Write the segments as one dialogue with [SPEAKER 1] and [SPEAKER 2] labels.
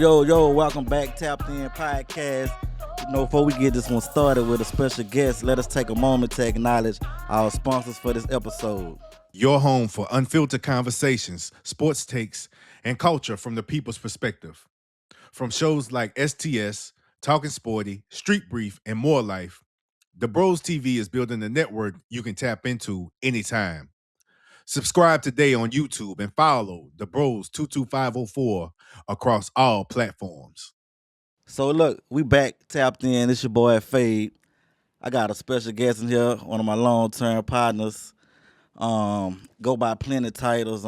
[SPEAKER 1] Yo, welcome back, Tapped In Podcast. Before we get this one started with a special guest, let us take a moment to acknowledge our sponsors for this episode.
[SPEAKER 2] Your home for unfiltered conversations, sports takes, and culture from the people's perspective. From shows like STS, Talking Sporty, Street Brief, and More Life, The Bros TV is building a network you can tap into anytime. Subscribe today on YouTube and follow The Bros 22504 across all platforms.
[SPEAKER 1] So look, we back, Tapped In. It's your boy Fade. I got a special guest in here, one of my long-term partners. Go by plenty titles.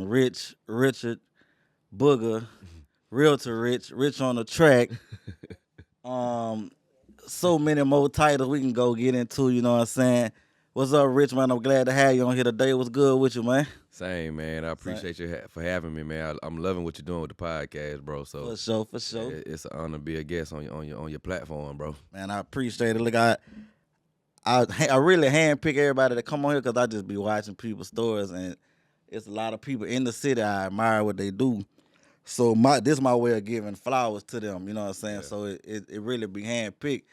[SPEAKER 1] Richard, Booger, Realtor Rich on the track. So many more titles we can go get into, you know what I'm saying? What's up, Rich, man? I'm glad to have you on here today. What's good with you, man?
[SPEAKER 3] Same, man. I appreciate you for having me, man. I'm loving what you're doing with the podcast, bro. So
[SPEAKER 1] For sure.
[SPEAKER 3] It's an honor to be a guest on your platform, bro.
[SPEAKER 1] Man, I appreciate it. Look, I really handpick everybody to come on here because I just be watching people's stories, and it's a lot of people in the city I admire what they do. So this is my way of giving flowers to them, you know what I'm saying? Yeah. So it really be handpicked.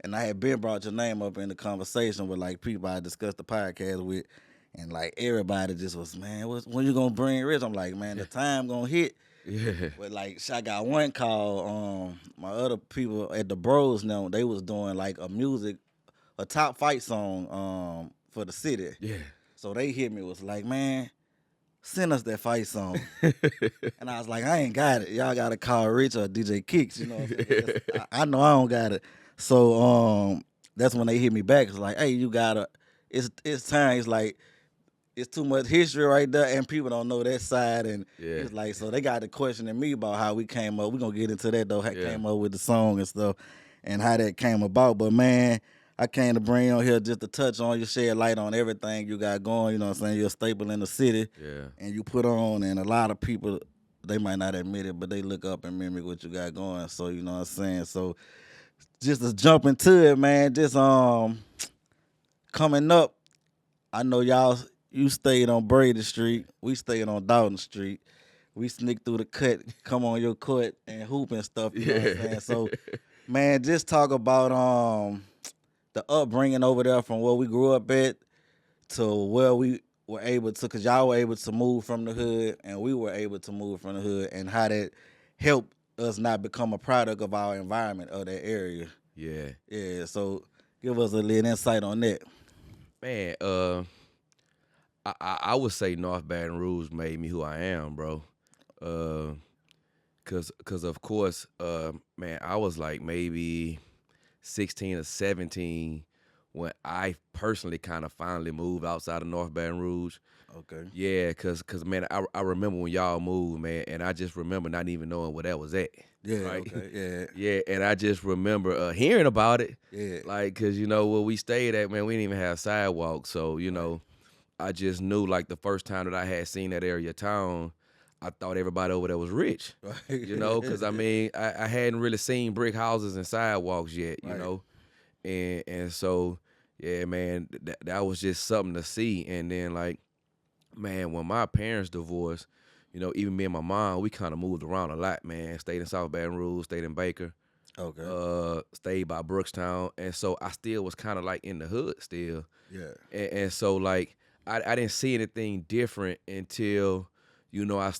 [SPEAKER 1] And I had been brought your name up in the conversation with like people I discussed the podcast with, and like everybody just was, man, when you gonna bring Rich? I'm like, man, the time gonna hit.
[SPEAKER 3] Yeah.
[SPEAKER 1] But like, I got one call. My other people at the Bros now, they was doing like a top fight song for the city.
[SPEAKER 3] Yeah. So
[SPEAKER 1] they hit me, was like, man, send us that fight song. And I was like, I ain't got it. Y'all gotta call Rich or DJ Kicks, you know what I'm saying? I know I don't got it. So that's when they hit me back. It's like, hey, you gotta, it's time. It's like, it's too much history right there, and people don't know that side. And It's like, so they got to questioning me about how we came up. We're going to get into that, though, how came up with the song and stuff and how that came about. But, man, I came to bring you on here just to touch on you, shed light on everything you got going. You know what I'm saying? You're a staple in the city.
[SPEAKER 3] Yeah.
[SPEAKER 1] And you put on, and a lot of people, they might not admit it, but they look up and mimic what you got going. So, you know what I'm saying? So, just to jump into it, man, just coming up, I know you stayed on Brady Street. We stayed on Dalton Street. We sneaked through the cut, come on your court and hoop and stuff, you know what I'm saying? So, man, just talk about the upbringing over there from where we grew up at to where we were able to, because y'all were able to move from the hood and we were able to move from the hood, and how that helped us not become a product of our environment of that area.
[SPEAKER 3] Yeah.
[SPEAKER 1] Yeah, so give us a little insight on that.
[SPEAKER 3] Man, I would say North Baton Rouge made me who I am, bro. Cause of course, man, I was like maybe 16 or 17 when I personally kind of finally moved outside of North Baton Rouge.
[SPEAKER 1] Okay.
[SPEAKER 3] Yeah, cause man, I remember when y'all moved, man, and I just remember not even knowing where that was at.
[SPEAKER 1] Yeah.
[SPEAKER 3] Right?
[SPEAKER 1] Okay. Yeah.
[SPEAKER 3] Yeah, and I just remember hearing about it.
[SPEAKER 1] Yeah.
[SPEAKER 3] Like, cause where we stayed at, man, we didn't even have sidewalks, so I just knew like the first time that I had seen that area of town, I thought everybody over there was rich.
[SPEAKER 1] Right.
[SPEAKER 3] Cause I mean, I hadn't really seen brick houses and sidewalks yet, you know, and so yeah, man, that was just something to see, and then like. Man, when my parents divorced, even me and my mom, we kind of moved around a lot, man. Stayed in South Baton Rouge, stayed in Baker.
[SPEAKER 1] Okay.
[SPEAKER 3] Stayed by Brookstown. And so I still was kind of like in the hood still.
[SPEAKER 1] Yeah.
[SPEAKER 3] And so like I didn't see anything different until, I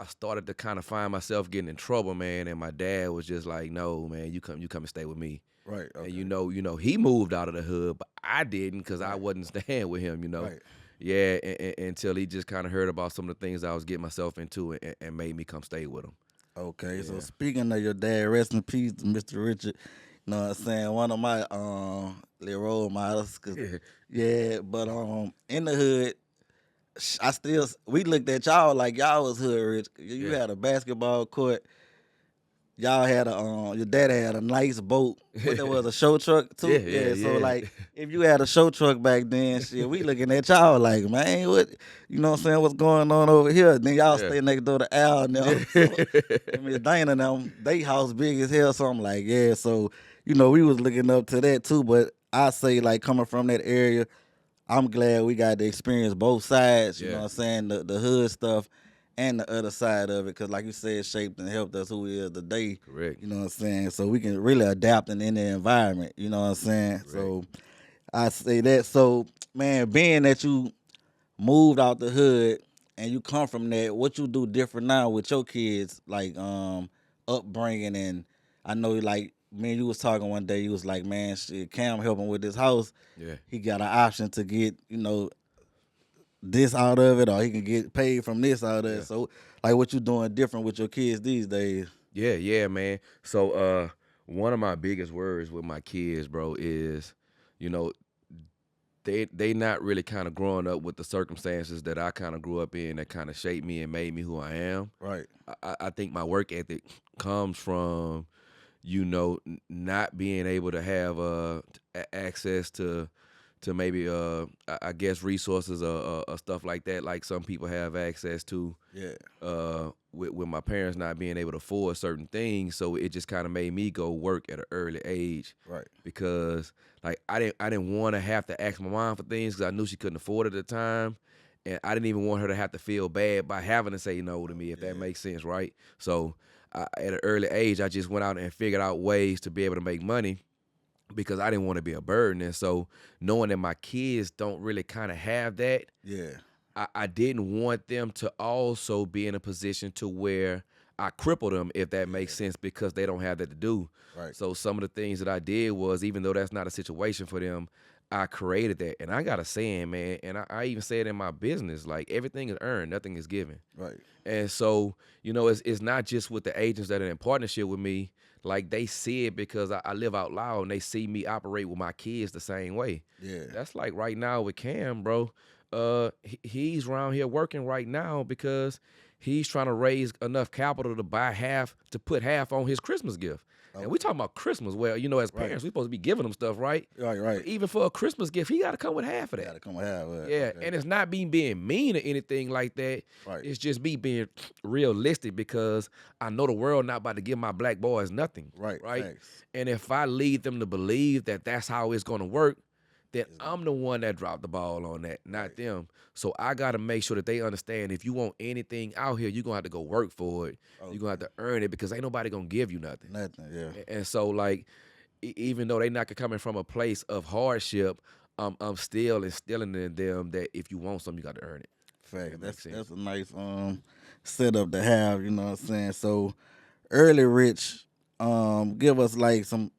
[SPEAKER 3] started to kind of find myself getting in trouble, man. And my dad was just like, no, man, you come and stay with me.
[SPEAKER 1] Right. Okay.
[SPEAKER 3] And he moved out of the hood, but I didn't because I wasn't staying with him,
[SPEAKER 1] Right.
[SPEAKER 3] Yeah, until he just kind of heard about some of the things I was getting myself into and made me come stay with him.
[SPEAKER 1] Okay,
[SPEAKER 3] Yeah.
[SPEAKER 1] so speaking of your dad, rest in peace, Mr. Richard. You know what I'm saying? One of my little role models. But in the hood, we looked at y'all like y'all was hood rich. You had a basketball court. Y'all had your daddy had a nice boat. What that was, a show truck too?
[SPEAKER 3] Yeah.
[SPEAKER 1] So like, if you had a show truck back then, shit, we looking at y'all like, man, what, you know what I'm saying, what's going on over here? Then y'all stay next door to Al and them. So, Miss Dana and them, they house big as hell. So I'm like, yeah. So, we was looking up to that too. But I say like coming from that area, I'm glad we got to experience both sides. You know what I'm saying, the hood stuff and the other side of it, because like you said, shaped and helped us who we are today.
[SPEAKER 3] Correct.
[SPEAKER 1] You know what I'm saying? So we can really adapt in any environment. You know what I'm saying?
[SPEAKER 3] Correct.
[SPEAKER 1] So I say that. So man, being that you moved out the hood and you come from that, what you do different now with your kids, like upbringing, and I know like me and you was talking one day, you was like, man, shit, Cam helping with this house.
[SPEAKER 3] Yeah.
[SPEAKER 1] He got an option to get, this out of it, or he can get paid from this out of
[SPEAKER 3] Yeah.
[SPEAKER 1] it. So like what you doing different with your kids these days?
[SPEAKER 3] Yeah, man. So one of my biggest worries with my kids, bro, is, you know, they not really kind of growing up with the circumstances that I kind of grew up in that kind of shaped me and made me who I am.
[SPEAKER 1] Right.
[SPEAKER 3] I think my work ethic comes from, not being able to have access to maybe I guess resources or stuff like that, like some people have access to.
[SPEAKER 1] Yeah.
[SPEAKER 3] With my parents not being able to afford certain things, so it just kind of made me go work at an early age.
[SPEAKER 1] Right.
[SPEAKER 3] Because like I didn't want to have to ask my mom for things because I knew she couldn't afford it at the time, and I didn't even want her to have to feel bad by having to say no to me, if that makes sense, right? So at an early age, I just went out and figured out ways to be able to make money because I didn't want to be a burden. And so knowing that my kids don't really kind of have that,
[SPEAKER 1] Yeah.
[SPEAKER 3] I didn't want them to also be in a position to where I cripple them, if that makes sense, because they don't have that to do.
[SPEAKER 1] Right.
[SPEAKER 3] So some of the things that I did was, even though that's not a situation for them, I created that. And I got a saying, man, and I even say it in my business, like everything is earned, nothing is given.
[SPEAKER 1] Right.
[SPEAKER 3] And so, it's not just with the agents that are in partnership with me. Like they see it because I live out loud and they see me operate with my kids the same way.
[SPEAKER 1] Yeah.
[SPEAKER 3] That's like right now with Cam, bro. He's around here working right now because he's trying to raise enough capital to put half on his Christmas gift. And we talking about Christmas. Well, as parents, we supposed to be giving them stuff, right?
[SPEAKER 1] Right.
[SPEAKER 3] But even for a Christmas gift, he got to come with half of that.
[SPEAKER 1] Got to come have it.
[SPEAKER 3] Yeah,
[SPEAKER 1] Okay.
[SPEAKER 3] and it's not being mean or anything like that.
[SPEAKER 1] Right.
[SPEAKER 3] It's just me being realistic because I know the world not about to give my black boys nothing.
[SPEAKER 1] Right. Thanks.
[SPEAKER 3] And if I lead them to believe that that's how it's going to work, then I'm the one that dropped the ball on that, not them. So I got to make sure that they understand if you want anything out here, you're going to have to go work for it.
[SPEAKER 1] Okay.
[SPEAKER 3] You're going to have to earn it because ain't nobody going to give you nothing.
[SPEAKER 1] Nothing. Yeah.
[SPEAKER 3] And so, like, even though they not coming from a place of hardship, I'm still instilling in them that if you want something, you got to earn it.
[SPEAKER 1] Fact.
[SPEAKER 3] That
[SPEAKER 1] That's a nice setup to have. You know what I'm saying? So early rich. Give us like some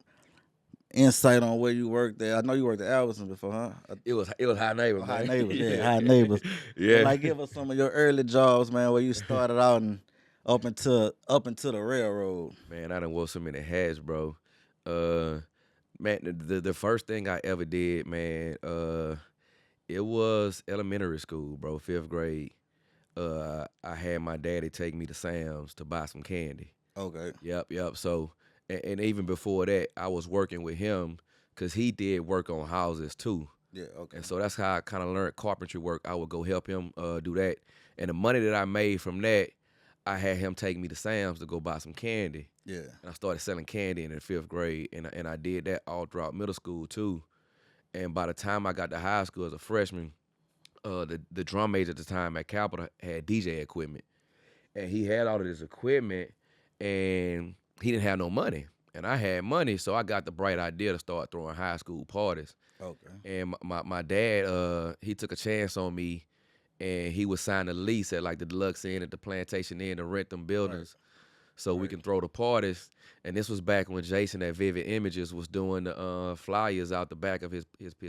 [SPEAKER 1] insight on where you worked at. I know you worked at Albertson before, huh?
[SPEAKER 3] It was high neighbors,
[SPEAKER 1] High
[SPEAKER 3] man.
[SPEAKER 1] neighbors, high neighbors.
[SPEAKER 3] Yeah.
[SPEAKER 1] But like, give us some of your early jobs, man, where you started out and up into the railroad.
[SPEAKER 3] Man, I done wore so many hats, bro. Man, the first thing I ever did, man, it was elementary school, bro, 5th grade. I had my daddy take me to Sam's to buy some candy.
[SPEAKER 1] Okay.
[SPEAKER 3] Yep. So, and even before that, I was working with him because he did work on houses too.
[SPEAKER 1] Yeah. Okay.
[SPEAKER 3] And so that's how I kind of learned carpentry work. I would go help him do that. And the money that I made from that, I had him take me to Sam's to go buy some candy.
[SPEAKER 1] Yeah.
[SPEAKER 3] And I started selling candy in the 5th grade. And I did that all throughout middle school too. And by the time I got to high school as a freshman, the drum major at the time at Capitol had DJ equipment. And he had all of this equipment and he didn't have no money. And I had money, so I got the bright idea to start throwing high school parties.
[SPEAKER 1] Okay.
[SPEAKER 3] And my dad, he took a chance on me, and he would sign a lease at like the Deluxe Inn at the Plantation Inn to rent them buildings, so we can throw the parties. And this was back when Jason at Vivid Images was doing the flyers out the back of his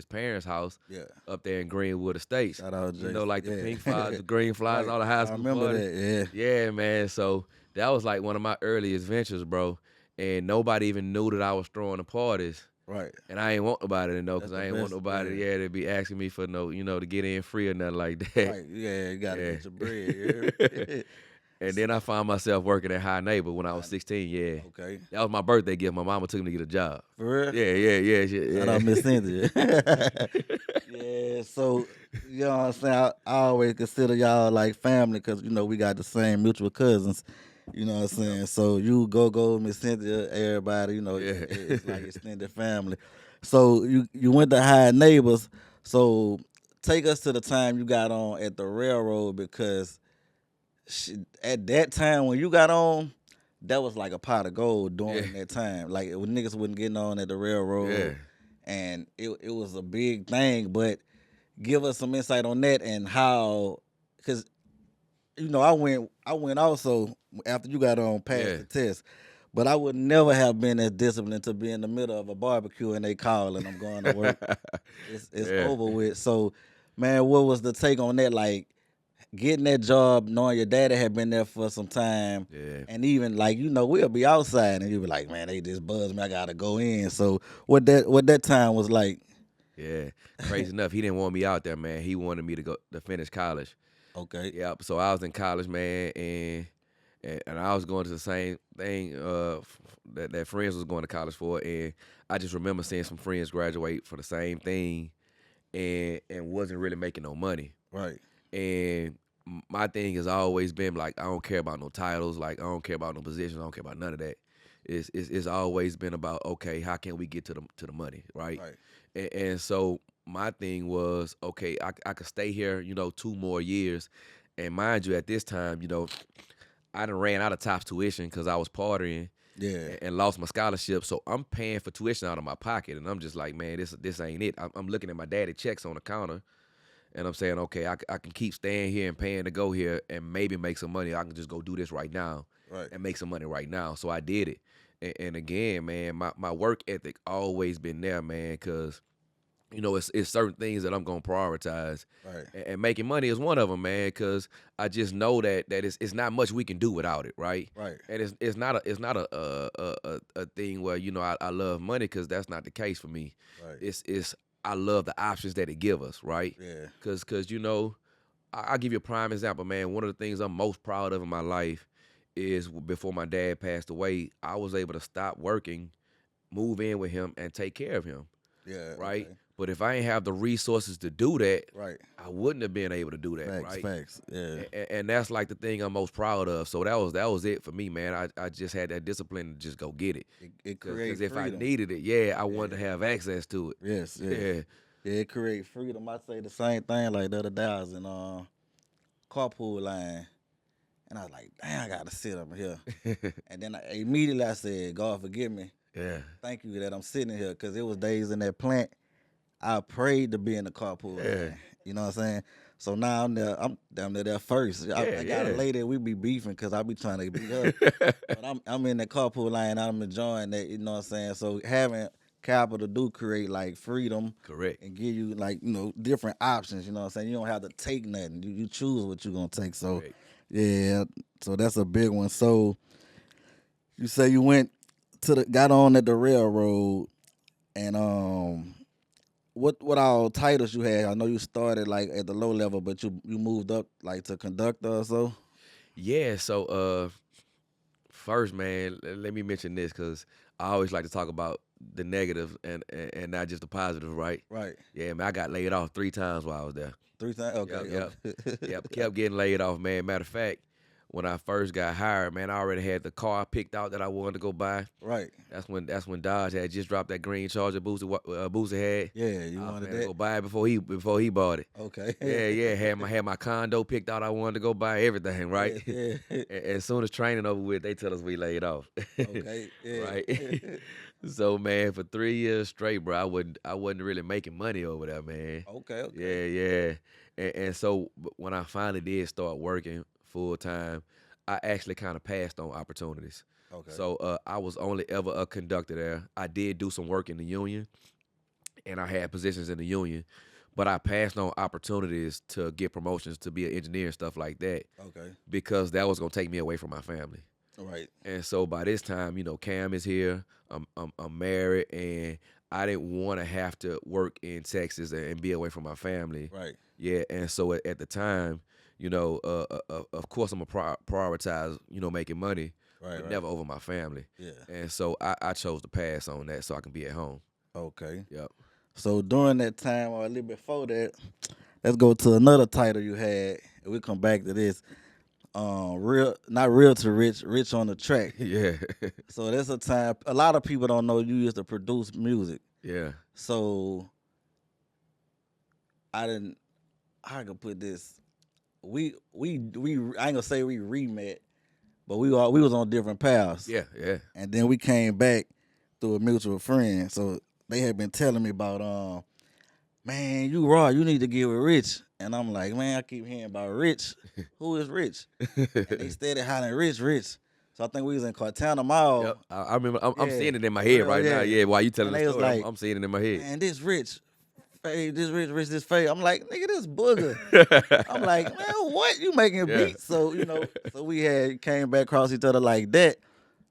[SPEAKER 3] parents' house, up there in Greenwood Estates.
[SPEAKER 1] Shout out Jason.
[SPEAKER 3] Like the pink flyers, the green flyers, all the high school
[SPEAKER 1] I remember
[SPEAKER 3] parties.
[SPEAKER 1] that. Yeah.
[SPEAKER 3] Yeah, man. So that was like one of my earliest ventures, bro. And nobody even knew that I was throwing the parties.
[SPEAKER 1] Right.
[SPEAKER 3] And I ain't want nobody to know because
[SPEAKER 1] That's
[SPEAKER 3] I
[SPEAKER 1] the
[SPEAKER 3] ain't want
[SPEAKER 1] best,
[SPEAKER 3] nobody, to be asking me for to get in free or nothing like that.
[SPEAKER 1] Right. Yeah. You gotta get your bread.
[SPEAKER 3] And then I found myself working at High Neighbor when I was 16. Yeah.
[SPEAKER 1] Okay.
[SPEAKER 3] That was my birthday gift. My mama took me to get a job.
[SPEAKER 1] For real?
[SPEAKER 3] Yeah.
[SPEAKER 1] Shout out Miss Cynthia. Yeah, so you know what I'm saying. I always consider y'all like family because we got the same mutual cousins. You know what I'm saying. So you go Miss Cynthia, everybody. It's like extended family. So you went to High Neighbors. So take us to the time you got on at the railroad because at that time when you got on, that was like a pot of gold during
[SPEAKER 3] Yeah.
[SPEAKER 1] that time. Like when niggas wasn't getting on at the
[SPEAKER 3] Yeah.
[SPEAKER 1] railroad, and it was a big thing. But give us some insight on that and how, because I went also after you got on past
[SPEAKER 3] Yeah.
[SPEAKER 1] the test. But I would never have been as disciplined to be in the middle of a barbecue and they call and I'm going to work. It's
[SPEAKER 3] Yeah.
[SPEAKER 1] over with. So, man, what was the take on that? Like getting that job, knowing your daddy had been there for some time,
[SPEAKER 3] Yeah.
[SPEAKER 1] and even like we'll be outside and you'll be like, man, they just buzzed me. I gotta go in. So what that time was like?
[SPEAKER 3] Yeah. Crazy enough, he didn't want me out there, man. He wanted me to go to finish college.
[SPEAKER 1] Okay,
[SPEAKER 3] Yep. So I was in college, man, and I was going to the same thing that friends was going to college for, and I just remember seeing some friends graduate for the same thing, and wasn't really making no money.
[SPEAKER 1] right,
[SPEAKER 3] And my thing has always been like I don't care about no titles, like I don't care about no positions, I don't care about none of that. It's always been about okay, how can we get to the money, right?
[SPEAKER 1] right,
[SPEAKER 3] And so my thing was okay, I could stay here, 2 more years, and mind you, at this time, I done ran out of top tuition because I was partying
[SPEAKER 1] yeah,
[SPEAKER 3] and lost my scholarship, so I'm paying for tuition out of my pocket, and I'm just like, man, this ain't it. I'm looking at my daddy checks on the counter. And I'm saying, okay, I can keep staying here and paying to go here and maybe make some money. I can just go do this right now
[SPEAKER 1] right,
[SPEAKER 3] and make some money right now. So I did it. And again, man, my work ethic always been there, man, because, it's certain things that I'm going to prioritize.
[SPEAKER 1] right,
[SPEAKER 3] And making money is one of them, man, because I just know that it's not much we can do without it, right?
[SPEAKER 1] right,
[SPEAKER 3] And it's not a thing where, I love money because that's not the case for me.
[SPEAKER 1] right,
[SPEAKER 3] It's I love the options that it give us, right?
[SPEAKER 1] yeah,
[SPEAKER 3] Cause I'll give you a prime example, man. One of the things I'm most proud of in my life is before my dad passed away, I was able to stop working, move in with him, and take care of him,
[SPEAKER 1] yeah,
[SPEAKER 3] right?
[SPEAKER 1] okay,
[SPEAKER 3] But if I ain't have the resources to do that,
[SPEAKER 1] right.
[SPEAKER 3] I wouldn't have been able to do that,
[SPEAKER 1] Facts,
[SPEAKER 3] right?
[SPEAKER 1] facts, yeah,
[SPEAKER 3] And that's like the thing I'm most proud of. So that was it for me, man. I just had that discipline to just go get it.
[SPEAKER 1] it
[SPEAKER 3] Cause
[SPEAKER 1] creates
[SPEAKER 3] if I
[SPEAKER 1] freedom.
[SPEAKER 3] needed it, yeah, I wanted
[SPEAKER 1] Yeah.
[SPEAKER 3] to have access to it.
[SPEAKER 1] Yes, yes.
[SPEAKER 3] Yeah.
[SPEAKER 1] Yeah, it create freedom. I say the same thing like the other day. I was in carpool line, and I was like, "Damn, I gotta sit up here." And then immediately I said, "God, forgive me.
[SPEAKER 3] Yeah.
[SPEAKER 1] Thank you that I'm sitting here, because it was days in that plant I prayed to be in the carpool
[SPEAKER 3] Yeah.
[SPEAKER 1] line. You know what I'm saying? So now I'm there. I'm down there first. I
[SPEAKER 3] Yeah,
[SPEAKER 1] got a
[SPEAKER 3] yeah.
[SPEAKER 1] lady. We be beefing because I be trying to beat her. But I'm in the carpool line. I'm enjoying that. You know what I'm saying? So having capital do create like freedom
[SPEAKER 3] Correct.
[SPEAKER 1] and give you like different options. You know what I'm saying? You don't have to take nothing. You choose what you're gonna take. So
[SPEAKER 3] Correct.
[SPEAKER 1] yeah, so that's a big one. So you say you went got on at the railroad, and what all titles you had? I know you started like at the low level, but you moved up like to conductor or so.
[SPEAKER 3] Yeah. So first, man, let me mention this because I always like to talk about the negative and not just the positive, right?
[SPEAKER 1] Right.
[SPEAKER 3] Yeah, man, I got laid off 3 times while I was there.
[SPEAKER 1] 3 times.
[SPEAKER 3] Yep,
[SPEAKER 1] Okay.
[SPEAKER 3] yep,
[SPEAKER 1] Okay.
[SPEAKER 3] yep. Kept getting laid off, man. Matter of fact, when I first got hired, man, I already had the car picked out that I wanted to go buy.
[SPEAKER 1] Right.
[SPEAKER 3] That's when Dodge had just dropped that green Charger Booster had.
[SPEAKER 1] Yeah. You
[SPEAKER 3] I was
[SPEAKER 1] wanted
[SPEAKER 3] planning to
[SPEAKER 1] that.
[SPEAKER 3] go buy it before he bought it.
[SPEAKER 1] Okay.
[SPEAKER 3] Yeah, yeah. Had my condo picked out. I wanted to go buy everything, right?
[SPEAKER 1] Yeah. Yeah.
[SPEAKER 3] As soon as training over with, they tell us we laid off.
[SPEAKER 1] Okay. Yeah.
[SPEAKER 3] Right. So man, for 3 years straight, bro, I wasn't really making money over there, man.
[SPEAKER 1] Okay. Okay.
[SPEAKER 3] Yeah, yeah. And so when I finally did start working full time, I actually kind of passed on opportunities.
[SPEAKER 1] Okay.
[SPEAKER 3] So I was only ever a conductor there. I did do some work in the union, and I had positions in the union, but I passed on opportunities to get promotions to be an engineer and stuff like that
[SPEAKER 1] Okay.
[SPEAKER 3] because that was gonna take me away from my family.
[SPEAKER 1] Right.
[SPEAKER 3] And so by this time, Cam is here. I'm married, and I didn't want to have to work in Texas and be away from my family.
[SPEAKER 1] Right.
[SPEAKER 3] Yeah, and so at the time, of course I'm gonna prioritize, making money,
[SPEAKER 1] Right.
[SPEAKER 3] but
[SPEAKER 1] Right.
[SPEAKER 3] never over my family.
[SPEAKER 1] Yeah.
[SPEAKER 3] And so I chose to pass on that so I can be at home.
[SPEAKER 1] Okay.
[SPEAKER 3] Yep.
[SPEAKER 1] So during that time or a little before that, let's go to another title you had. And we'll come back to this. Not real to rich on the track.
[SPEAKER 3] Yeah.
[SPEAKER 1] So there's a time a lot of people don't know you used to produce music.
[SPEAKER 3] Yeah.
[SPEAKER 1] So I didn't how I can put this. we I ain't gonna say we re-met, but we was on different paths.
[SPEAKER 3] Yeah, yeah.
[SPEAKER 1] And then we came back through a mutual friend. So they had been telling me about man, you raw, you need to get with Rich. And I'm like, man, I keep hearing about Rich. Who is Rich? And they steady hollering Rich, Rich. So I think we was in Cortana
[SPEAKER 3] Yep.
[SPEAKER 1] Mall.
[SPEAKER 3] I remember. I'm
[SPEAKER 1] Yeah,
[SPEAKER 3] seeing it in my
[SPEAKER 1] for
[SPEAKER 3] head
[SPEAKER 1] real,
[SPEAKER 3] right now.
[SPEAKER 1] yeah.
[SPEAKER 3] Yeah, while you telling
[SPEAKER 1] And
[SPEAKER 3] the
[SPEAKER 1] they was
[SPEAKER 3] story,
[SPEAKER 1] like,
[SPEAKER 3] I'm seeing it in my head.
[SPEAKER 1] man, this Rich. Fade, this Rich, this Fade. I'm like, nigga, this booger. I'm like, man, what? You making
[SPEAKER 3] Yeah.
[SPEAKER 1] beats? So, so we had came back across each other like that.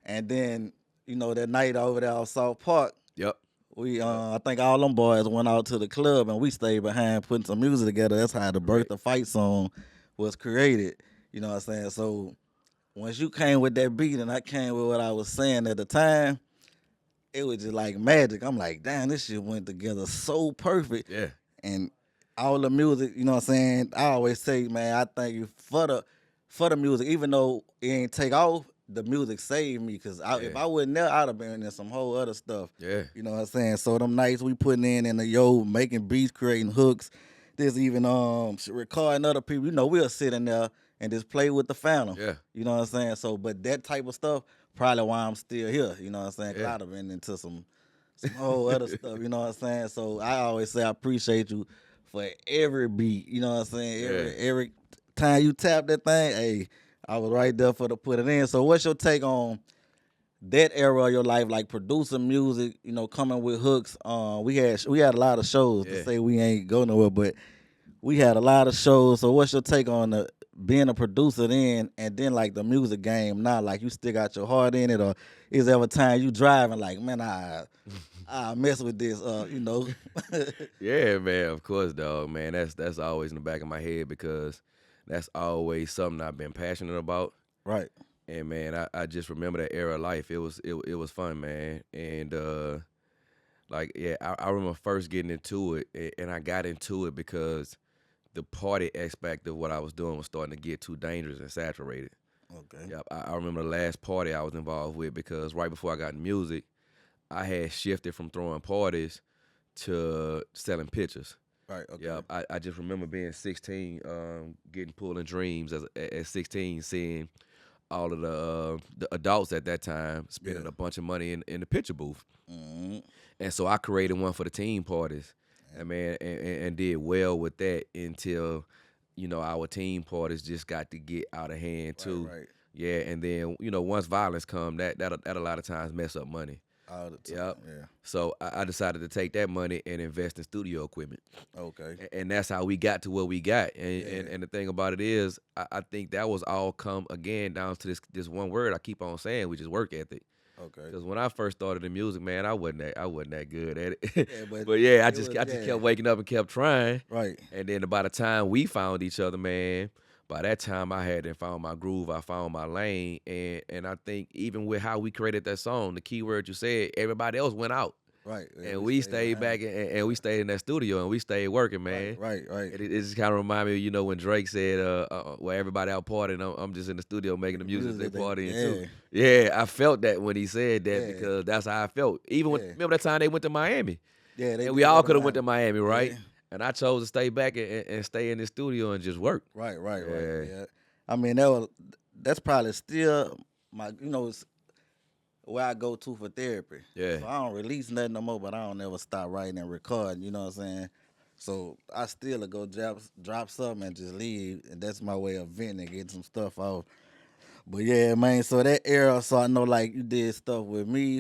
[SPEAKER 1] And then, that night over there on South Park,
[SPEAKER 3] Yep.
[SPEAKER 1] we I think all them boys went out to the club and we stayed behind putting some music together. That's how the Birth of Fight song was created. You know what I'm saying? So once you came with that beat and I came with what I was saying at the time, it was just like magic. I'm like, damn, this shit went together so perfect.
[SPEAKER 3] Yeah.
[SPEAKER 1] And all the music, you know what I'm saying? I always say, man, I thank you for the music. Even though it ain't take off, the music saved me. Cause if I wasn't there, I'd have been in some whole other stuff.
[SPEAKER 3] Yeah.
[SPEAKER 1] You know what I'm saying? So them nights we putting in the making beats, creating hooks. There's even recording other people. We'll sit in there and just play with the Phantom.
[SPEAKER 3] Yeah.
[SPEAKER 1] You know what I'm saying? So, but that type of stuff probably why I'm still here. You know what I'm saying? 'Cause
[SPEAKER 3] Yeah.
[SPEAKER 1] I'd have been into some whole other stuff. You know what I'm saying? So I always say I appreciate you for every beat. You know what I'm saying? Every time you tap that thing, hey, I was right there for to put it in. So what's your take on that era of your life, like producing music, coming with hooks? We had a lot of shows to
[SPEAKER 3] Yeah.
[SPEAKER 1] say we ain't go nowhere, but we had a lot of shows. So what's your take on being a producer then, and then like the music game now? Like you still got your heart in it, or is there ever time you driving like, man, I mess with this,
[SPEAKER 3] Yeah, man. Of course, dog. Man, that's always in the back of my head because that's always something I've been passionate about.
[SPEAKER 1] Right.
[SPEAKER 3] And man, I just remember that era of life. It was fun, man. And I remember first getting into it, and I got into it because the party aspect of what I was doing was starting to get too dangerous and saturated.
[SPEAKER 1] Okay.
[SPEAKER 3] Yeah, I remember the last party I was involved with because right before I got in music, I had shifted from throwing parties to selling pictures.
[SPEAKER 1] Right. Okay.
[SPEAKER 3] Yeah, I just remember being 16, getting pulled in dreams at 16, seeing all of the adults at that time spending a bunch of money in the picture booth.
[SPEAKER 1] Mm-hmm.
[SPEAKER 3] And so I created one for the team parties, and did well with that until, our team parties just got to get out of hand too.
[SPEAKER 1] Right.
[SPEAKER 3] Yeah, and then once violence come, that a lot of times mess up money.
[SPEAKER 1] All the time.
[SPEAKER 3] Yep.
[SPEAKER 1] Yeah.
[SPEAKER 3] So I decided to take that money and invest in studio equipment.
[SPEAKER 1] Okay.
[SPEAKER 3] And that's how we got to where we got. And the thing about it is, I think that was all come again down to this one word I keep on saying, which is work ethic.
[SPEAKER 1] Okay.
[SPEAKER 3] Because when I first started in music, man, I wasn't that good at it.
[SPEAKER 1] Yeah,
[SPEAKER 3] but yeah, I
[SPEAKER 1] it
[SPEAKER 3] just
[SPEAKER 1] was-
[SPEAKER 3] kept waking up and kept trying.
[SPEAKER 1] Right.
[SPEAKER 3] And then by the time we found each other, man, by that time I had found my groove, I found my lane, and I think even with how we created that song, the key word you said, everybody else went out.
[SPEAKER 1] Right. Yeah,
[SPEAKER 3] And we stayed back and we stayed in that studio and we stayed working, man.
[SPEAKER 1] Right.
[SPEAKER 3] It just kind of reminded me, when Drake said, "Well, everybody out partying, I'm just in the studio making the music they partying too." Yeah, I felt that when he said that because that's how I felt. Even when remember that time they went to Miami,
[SPEAKER 1] Yeah,
[SPEAKER 3] and we all could have went to Miami, right? Yeah. And I chose to stay back and stay in the studio and just work.
[SPEAKER 1] Right. Yeah. I mean, that's probably still my, it's where I go to for therapy.
[SPEAKER 3] Yeah.
[SPEAKER 1] So I don't release nothing no more, but I don't ever stop writing and recording. You know what I'm saying? So I still go drop something and just leave, and that's my way of venting and getting some stuff off. But yeah, man. So that era, so I know like you did stuff with me.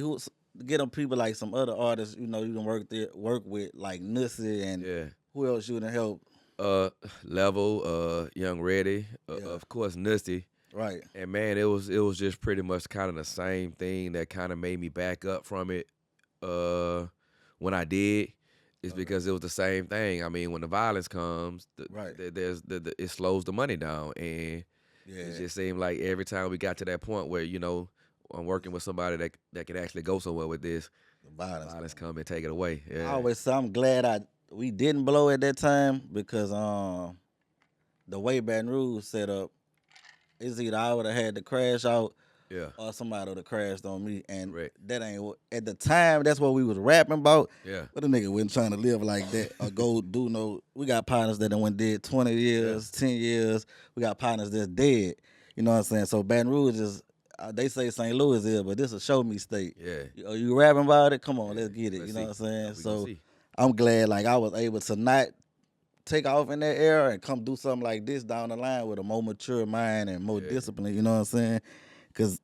[SPEAKER 1] Get them people like some other artists, you can work with like Nussy and who else you done help?
[SPEAKER 3] Level, Young Ready, of course Nussy.
[SPEAKER 1] Right.
[SPEAKER 3] And man, it was just pretty much kind of the same thing that kind of made me back up from it when I did. It's because it was the same thing. I mean, when the violence comes, it slows the money down, and it just seemed like every time we got to that point where I'm working with somebody that can actually go somewhere with this,
[SPEAKER 1] the violence
[SPEAKER 3] come and take it away. Yeah.
[SPEAKER 1] I always say I'm glad we didn't blow at that time because the way Baton Rouge set up, it's either I would have had to crash out
[SPEAKER 3] Yeah.
[SPEAKER 1] or somebody would have crashed on me. And
[SPEAKER 3] Correct.
[SPEAKER 1] that ain't at the time. That's what we was rapping about.
[SPEAKER 3] Yeah.
[SPEAKER 1] But a nigga wasn't trying to live like that or go do no. We got partners that done went dead 20 years, 10 years. We got partners that's dead. You know what I'm saying? So Baton Rouge is. They say St. Louis is, but this is a show me state.
[SPEAKER 3] Yeah.
[SPEAKER 1] You rapping about it? Come on,
[SPEAKER 3] Yeah.
[SPEAKER 1] let's get it.
[SPEAKER 3] Let's
[SPEAKER 1] You know
[SPEAKER 3] see.
[SPEAKER 1] what I'm saying?
[SPEAKER 3] We gonna
[SPEAKER 1] So
[SPEAKER 3] see.
[SPEAKER 1] I'm glad like I was able to not take off in that era and come do something like this down the line with a more mature mind and more discipline. You know what I'm saying? Because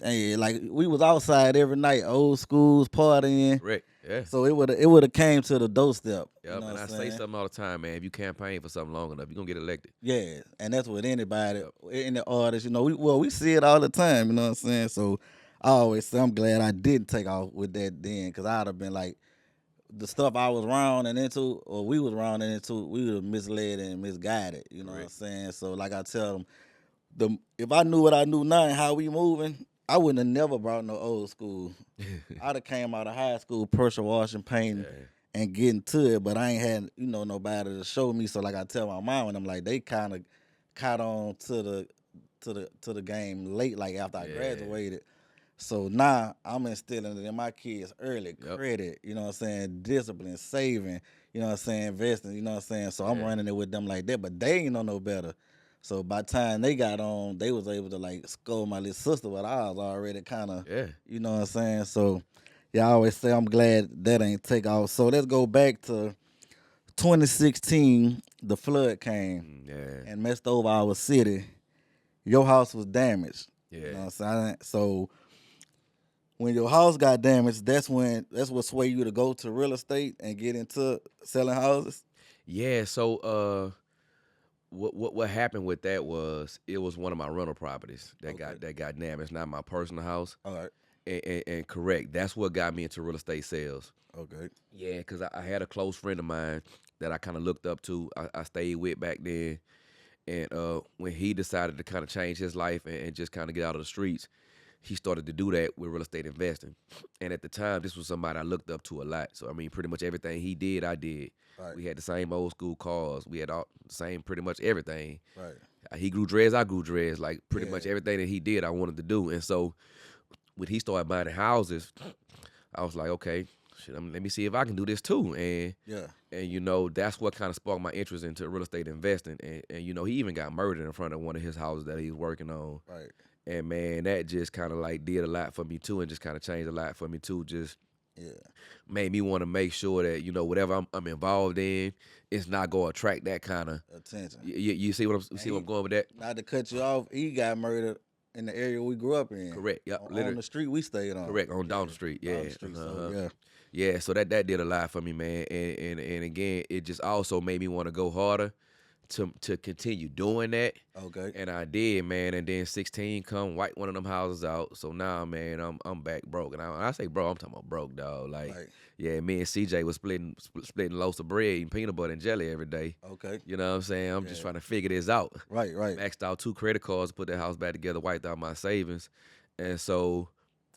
[SPEAKER 1] hey, like we was outside every night, old schools partying.
[SPEAKER 3] Correct. Yeah.
[SPEAKER 1] So it would have came to the doorstep. You
[SPEAKER 3] Yep.
[SPEAKER 1] know
[SPEAKER 3] And
[SPEAKER 1] what
[SPEAKER 3] I
[SPEAKER 1] I'm
[SPEAKER 3] say
[SPEAKER 1] saying?
[SPEAKER 3] something all the time, man. If you campaign for something long enough, you're gonna get elected.
[SPEAKER 1] Yeah, and that's with anybody
[SPEAKER 3] Yep.
[SPEAKER 1] in the artist. We see it all the time. You know what I'm saying? So I always say I'm glad I didn't take off with that then, because I'd have been like the stuff I was wrong and into, or we was wrong and into, we would have misled and misguided. You know what I'm
[SPEAKER 3] Correct.
[SPEAKER 1] saying? So like I tell them, if I knew what I knew now and how we moving, I wouldn't have never brought no old school. I'd have came out of high school pressure washing, painting,
[SPEAKER 3] Yeah.
[SPEAKER 1] and getting to it, but I ain't had nobody to show me. So like I tell my mom, and I'm like, they kind of caught on to the game late, like after I
[SPEAKER 3] Yeah.
[SPEAKER 1] graduated. So now I'm instilling it in my kids early,
[SPEAKER 3] Yep.
[SPEAKER 1] credit, you know what I'm saying, discipline, saving, you know what I'm saying, investing, you know what I'm saying. So I'm
[SPEAKER 3] Yeah.
[SPEAKER 1] running it with them like that, but they ain't know no better. So by the time they got on, they was able to like scold my little sister, but I was already kind of,
[SPEAKER 3] Yeah.
[SPEAKER 1] you know what I'm saying. So yeah, I always say I'm glad that ain't take off. So let's go back to 2016. The flood came
[SPEAKER 3] Yeah.
[SPEAKER 1] and messed over our city. Your house was damaged.
[SPEAKER 3] Yeah.
[SPEAKER 1] You know what I'm saying? So when your house got damaged, that's what sway you to go to real estate and get into selling houses.
[SPEAKER 3] Yeah. So what happened with that was it was one of my rental properties that got damaged, not my personal house.
[SPEAKER 1] All right.
[SPEAKER 3] And correct, that's what got me into real estate sales.
[SPEAKER 1] Okay.
[SPEAKER 3] Yeah, because I had a close friend of mine that I kind of looked up to. I stayed with back then, and when he decided to kind of change his life and just kind of get out of the streets, he started to do that with real estate investing. And at the time, this was somebody I looked up to a lot. So I mean, pretty much everything he did, I did.
[SPEAKER 1] Right.
[SPEAKER 3] We had the same old school cars. We had all the same, pretty much everything.
[SPEAKER 1] Right.
[SPEAKER 3] He grew dreads, I grew dreads. Like pretty
[SPEAKER 1] Yeah.
[SPEAKER 3] much everything that he did, I wanted to do. And so when he started buying houses, I was like, okay, shit, let me see if I can do this too.
[SPEAKER 1] Yeah.
[SPEAKER 3] And that's what kind of sparked my interest into real estate investing. And he even got murdered in front of one of his houses that he was working on.
[SPEAKER 1] Right.
[SPEAKER 3] And man, that just kind of like did a lot for me too, and just kind of changed a lot for me too. Just
[SPEAKER 1] Yeah.
[SPEAKER 3] made me want to make sure that whatever I'm involved in, it's not going to attract that kind of.
[SPEAKER 1] Attention.
[SPEAKER 3] You see what I'm going with that?
[SPEAKER 1] Not to cut you off, he got murdered in the area we grew up in.
[SPEAKER 3] Correct. Yep.
[SPEAKER 1] On
[SPEAKER 3] Literally.
[SPEAKER 1] the street we stayed on.
[SPEAKER 3] Correct. On down the street. Yeah.
[SPEAKER 1] Down the street. So
[SPEAKER 3] Uh-huh.
[SPEAKER 1] yeah.
[SPEAKER 3] Yeah, so that did a lot for me, man. And again, it just also made me want to go harder to continue doing that.
[SPEAKER 1] Okay.
[SPEAKER 3] And I did, man. And then 16 come, wipe one of them houses out. So now, man, I'm back broke. And I say bro, I'm talking about broke, dog. Like,
[SPEAKER 1] Right.
[SPEAKER 3] yeah, me and CJ was splitting loaves of bread, eating peanut butter and jelly every day.
[SPEAKER 1] Okay.
[SPEAKER 3] You know what I'm saying? I'm just
[SPEAKER 1] Yeah.
[SPEAKER 3] trying to figure this out.
[SPEAKER 1] Right. Right.
[SPEAKER 3] Maxed out 2 credit cards, put that house back together, wiped out my savings. And so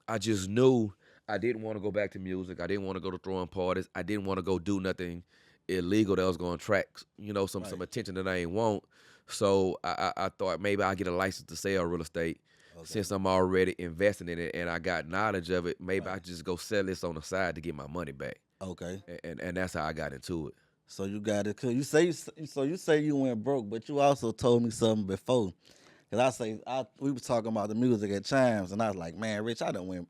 [SPEAKER 3] I just knew I didn't want to go back to music. I didn't want to go to throwing parties. I didn't want to go do nothing illegal that was going to attract, some
[SPEAKER 1] Right.
[SPEAKER 3] attention that I ain't want. So I thought maybe I'll get a license to sell real estate.
[SPEAKER 1] Okay.
[SPEAKER 3] Since I'm already investing in it and I got knowledge of it, maybe
[SPEAKER 1] Right.
[SPEAKER 3] I just go sell this on the side to get my money back.
[SPEAKER 1] Okay.
[SPEAKER 3] And that's how I got into it.
[SPEAKER 1] So you got it. Cause you say you went broke, but you also told me something before. Cause we was talking about the music at Chimes, and I was like, man, Rich, I done went.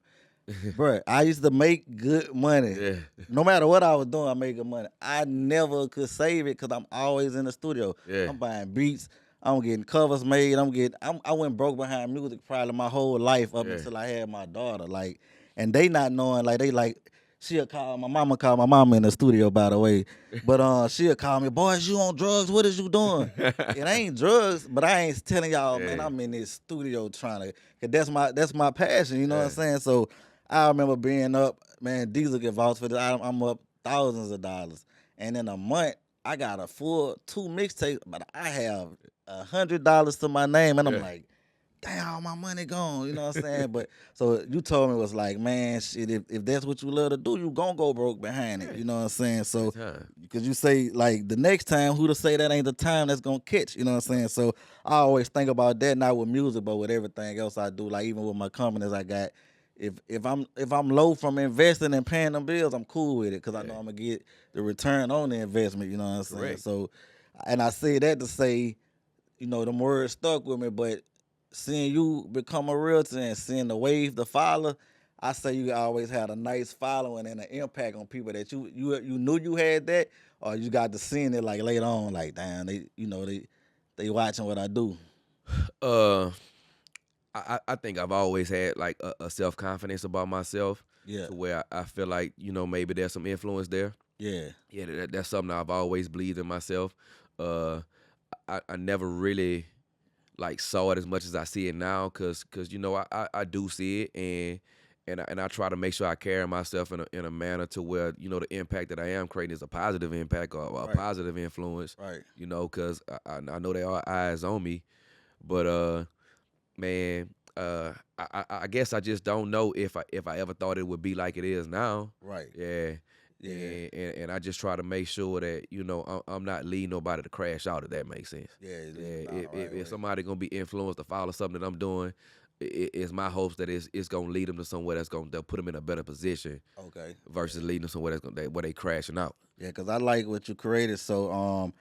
[SPEAKER 1] Bruh, I used to make good money.
[SPEAKER 3] Yeah.
[SPEAKER 1] No matter what I was doing, I made good money. I never could save it because I'm always in the studio.
[SPEAKER 3] Yeah.
[SPEAKER 1] I'm buying beats. I'm getting covers made. I went broke behind music probably my whole life up
[SPEAKER 3] Yeah.
[SPEAKER 1] until I had my daughter. Like, and they not knowing, like, they like, she'll call my mama in the studio, by the way. But she'll call me, boys, you on drugs? What is you doing? It ain't drugs, but I ain't telling y'all, man,
[SPEAKER 3] Yeah.
[SPEAKER 1] I'm in this studio trying to, cause that's my passion, you know what I'm
[SPEAKER 3] Yeah.
[SPEAKER 1] saying? So I remember being up, man, Diesel get vouched for this. I'm up thousands of dollars. And in a month, I got a full 2 mixtapes, but I have $100 to my name. And I'm
[SPEAKER 3] Yeah.
[SPEAKER 1] like, damn, all my money gone. You know what I'm saying? But so you told me it was like, man, shit, if that's what you love to do, you gonna go broke behind it. You know what I'm saying? So
[SPEAKER 3] Time.
[SPEAKER 1] because you say like the next time, who to say that ain't the time that's gonna catch? You know what I'm saying? So I always think about that, not with music, but with everything else I do. Like even with my companies I got. If I'm low from investing and paying them bills, I'm cool with it because I know I'm gonna get the return on the investment. You know what I'm saying?
[SPEAKER 3] Correct.
[SPEAKER 1] So, and I say that to say, them words stuck with me. But seeing you become a realtor and seeing the wave, the follower, I say you always had a nice following and an impact on people that you knew you had that, or you got to seeing it like later on, like damn, they watching what I do.
[SPEAKER 3] Uh, I think I've always had like a self confidence about myself
[SPEAKER 1] Yeah,
[SPEAKER 3] to where I feel like maybe there's some influence there.
[SPEAKER 1] yeah,
[SPEAKER 3] Yeah, that's something I've always believed in myself. Uh, I never really like saw it as much as I see it now, cause I do see it, and I try to make sure I carry myself in a manner to where the impact that I am creating is a positive impact or a
[SPEAKER 1] right,
[SPEAKER 3] positive influence.
[SPEAKER 1] right,
[SPEAKER 3] Cause I know there are eyes on me, but man, I guess I just don't know if I ever thought it would be like it is now.
[SPEAKER 1] right,
[SPEAKER 3] Yeah.
[SPEAKER 1] yeah,
[SPEAKER 3] And I just try to make sure that I'm not leading nobody to crash out, if that makes sense.
[SPEAKER 1] yeah.
[SPEAKER 3] Yeah,
[SPEAKER 1] Leading down
[SPEAKER 3] if,
[SPEAKER 1] the right
[SPEAKER 3] if, if
[SPEAKER 1] way.
[SPEAKER 3] somebody gonna be influenced to follow something that I'm doing, it's my hopes that it's gonna lead them to somewhere they'll put them in a better position
[SPEAKER 1] Okay,
[SPEAKER 3] versus leading them somewhere where they crashing out.
[SPEAKER 1] yeah, because I like what you created. So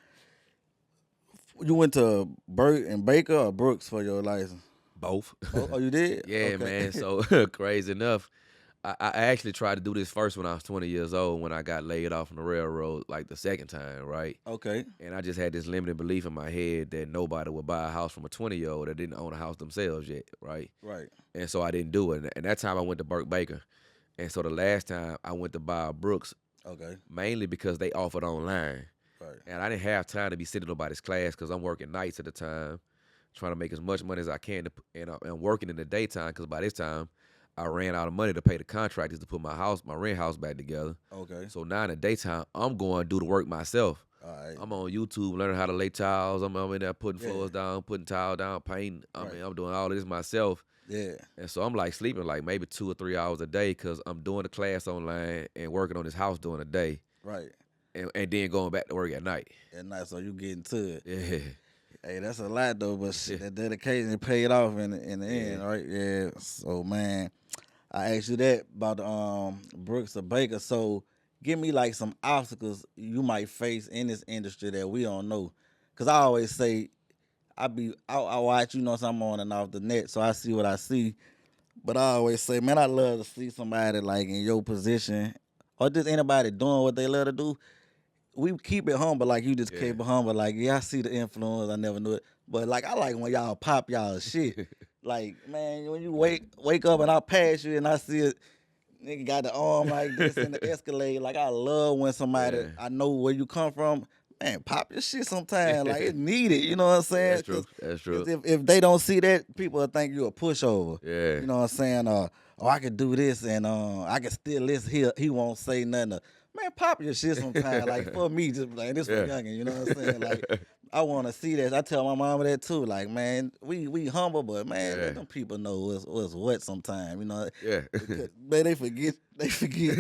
[SPEAKER 1] you went to Burt and Baker or Brooks for your license?
[SPEAKER 3] Both.
[SPEAKER 1] Both? Oh, you did?
[SPEAKER 3] Yeah,
[SPEAKER 1] Okay.
[SPEAKER 3] man. So crazy enough, I actually tried to do this first when I was 20 years old when I got laid off on the railroad like the second time, right?
[SPEAKER 1] Okay.
[SPEAKER 3] And I just had this limited belief in my head that nobody would buy a house from a 20-year-old that didn't own a house themselves yet, right?
[SPEAKER 1] Right.
[SPEAKER 3] And so I didn't do it. And that time I went to Burke Baker. And so the last time I went to buy a Brooks,
[SPEAKER 1] Okay.
[SPEAKER 3] mainly because they offered online.
[SPEAKER 1] Right.
[SPEAKER 3] And I didn't have time to be sitting in nobody's class because I'm working nights at the time, trying to make as much money as I can, and I'm working in the daytime because by this time I ran out of money to pay the contractors to put my rent house back together.
[SPEAKER 1] Okay.
[SPEAKER 3] So now in the daytime, I'm going to do the work myself.
[SPEAKER 1] All right.
[SPEAKER 3] I'm on YouTube learning how to lay tiles. I'm in there putting
[SPEAKER 1] Yeah.
[SPEAKER 3] floors down, putting tile down, painting.
[SPEAKER 1] Right.
[SPEAKER 3] I'm doing all of this myself.
[SPEAKER 1] Yeah.
[SPEAKER 3] And so I'm like sleeping like maybe 2 or 3 hours a day because I'm doing the class online and working on this house during the day,
[SPEAKER 1] Right.
[SPEAKER 3] and then going back to work at night.
[SPEAKER 1] And nice. So you getting to it.
[SPEAKER 3] Yeah.
[SPEAKER 1] Hey, that's a lot though, but shit,
[SPEAKER 3] Yeah.
[SPEAKER 1] that dedication paid off in the end,
[SPEAKER 3] Yeah.
[SPEAKER 1] right? Yeah. So man, I asked you that about Brooks or Baker. So give me like some obstacles you might face in this industry that we don't know. Cause I always say I watch, so I'm on and off the net, so I see what I see. But I always say, man, I love to see somebody like in your position, or just anybody doing what they love to do. We keep it humble, like you just
[SPEAKER 3] Yeah.
[SPEAKER 1] keep it humble. Like, yeah, I see the influence, I never knew it. But like I like when y'all pop y'all shit. Like, man, when you wake up and I pass you and I see it, nigga got the arm like this and the Escalade. Like I love when somebody
[SPEAKER 3] Yeah.
[SPEAKER 1] I know where you come from, man, pop your shit sometime. Like it needed, you know what I'm saying?
[SPEAKER 3] That's true. That's true.
[SPEAKER 1] If they don't see that, people will think you a pushover.
[SPEAKER 3] Yeah.
[SPEAKER 1] You know what I'm saying? Oh, I could do this and I can still listen. He won't say nothing. Man, pop your shit sometime. Like for me, just like this for
[SPEAKER 3] Yeah.
[SPEAKER 1] youngin. You know what I'm saying? Like I want to see that. I tell my mama that too. Like man, we humble, but man,
[SPEAKER 3] Yeah.
[SPEAKER 1] let them people know what's what sometime. You know,
[SPEAKER 3] Yeah.
[SPEAKER 1] because, man, they forget. They forget.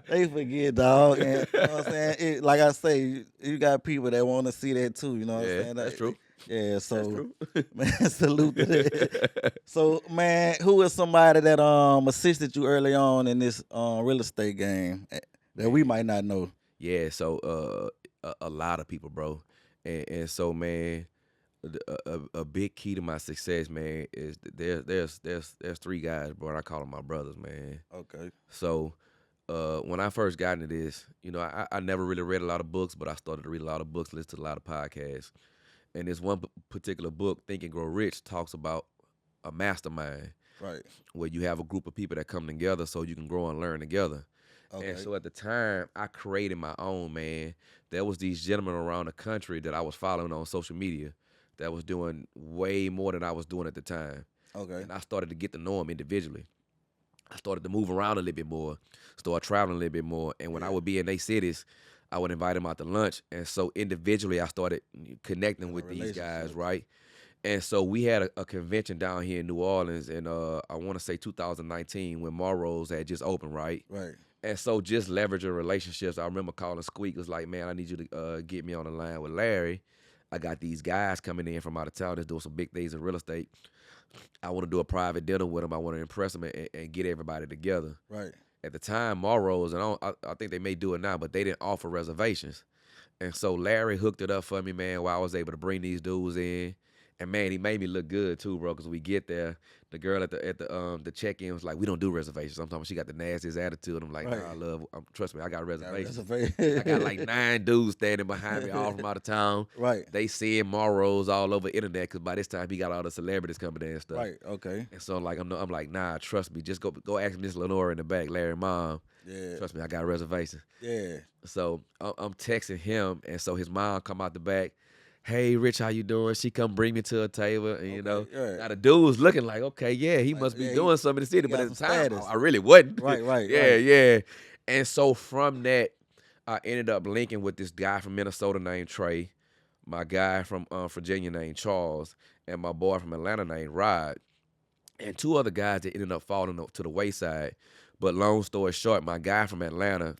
[SPEAKER 1] They forget, dog. And you know what I'm saying? Like I say, you got people that want to see that too. You know what
[SPEAKER 3] Yeah,
[SPEAKER 1] I'm saying?
[SPEAKER 3] that's true.
[SPEAKER 1] Yeah.
[SPEAKER 3] That's
[SPEAKER 1] So,
[SPEAKER 3] true.
[SPEAKER 1] man, salute to that. So, man, who is somebody that assisted you early on in this real estate game that we might not know?
[SPEAKER 3] Yeah, so a lot of people, bro, and so man, a big key to my success, man, is there's three guys, bro, and I call them my brothers, man.
[SPEAKER 1] Okay.
[SPEAKER 3] So when I first got into this, I never really read a lot of books, but I started to read a lot of books, listen to a lot of podcasts, and this one particular book, Think and Grow Rich, talks about a mastermind
[SPEAKER 1] Right.
[SPEAKER 3] where you have a group of people that come together so you can grow and learn together.
[SPEAKER 1] Okay.
[SPEAKER 3] And so at the time, I created my own, man. There was these gentlemen around the country that I was following on social media that was doing way more than I was doing at the time.
[SPEAKER 1] Okay.
[SPEAKER 3] And I started to get to know them individually. I started to move around a little bit more, start traveling a little bit more. And when I would be in their cities, I would invite them out to lunch. And so individually, I started connecting with these guys,
[SPEAKER 1] Relationships.
[SPEAKER 3] right? And so we had a convention down here in New Orleans, and I want to say 2019 when Morrow's had just opened, right?
[SPEAKER 1] Right.
[SPEAKER 3] And so just leveraging relationships. I remember calling Squeak, was like, man, I need you to get me on the line with Larry. I got these guys coming in from out of town that's doing some big things in real estate. I want to do a private dinner with them. I want to impress them and get everybody together.
[SPEAKER 1] Right.
[SPEAKER 3] At the time, Morrow's, and I think they may do it now, but they didn't offer reservations. And so Larry hooked it up for me, man, while I was able to bring these dudes in. And man, he made me look good too, bro. Cause we get there, the girl at the check-in was like, "We don't do reservations." I'm talking, she got the nastiest attitude. I'm like,
[SPEAKER 1] Right.
[SPEAKER 3] "Nah, love, trust me, I got reservations."
[SPEAKER 1] Reservation.
[SPEAKER 3] I got like 9 dudes standing behind me, all from out of town.
[SPEAKER 1] Right.
[SPEAKER 3] They seeing Morrow's all over the internet, cause by this time he got all the celebrities coming in and stuff.
[SPEAKER 1] Right. Okay.
[SPEAKER 3] And so like I'm like, nah, trust me, just go ask Miss Lenora in the back, Larry mom.
[SPEAKER 1] Yeah.
[SPEAKER 3] Trust me, I got a reservation.
[SPEAKER 1] Yeah.
[SPEAKER 3] So I'm texting him, and so his mom come out the back. Hey, Rich, how you doing? She come bring me to a table, and you know,
[SPEAKER 1] yeah.
[SPEAKER 3] now the dude was looking like, okay, yeah, he
[SPEAKER 1] Like,
[SPEAKER 3] must be
[SPEAKER 1] yeah,
[SPEAKER 3] doing something in the city,
[SPEAKER 1] he
[SPEAKER 3] but
[SPEAKER 1] got
[SPEAKER 3] at the
[SPEAKER 1] some
[SPEAKER 3] time,
[SPEAKER 1] status.
[SPEAKER 3] I really wasn't.
[SPEAKER 1] Right.
[SPEAKER 3] yeah,
[SPEAKER 1] Right.
[SPEAKER 3] yeah. And so from that, I ended up linking with this guy from Minnesota named Trey, my guy from Virginia named Charles, and my boy from Atlanta named Rod, and 2 other guys that ended up falling to the wayside. But long story short, my guy from Atlanta,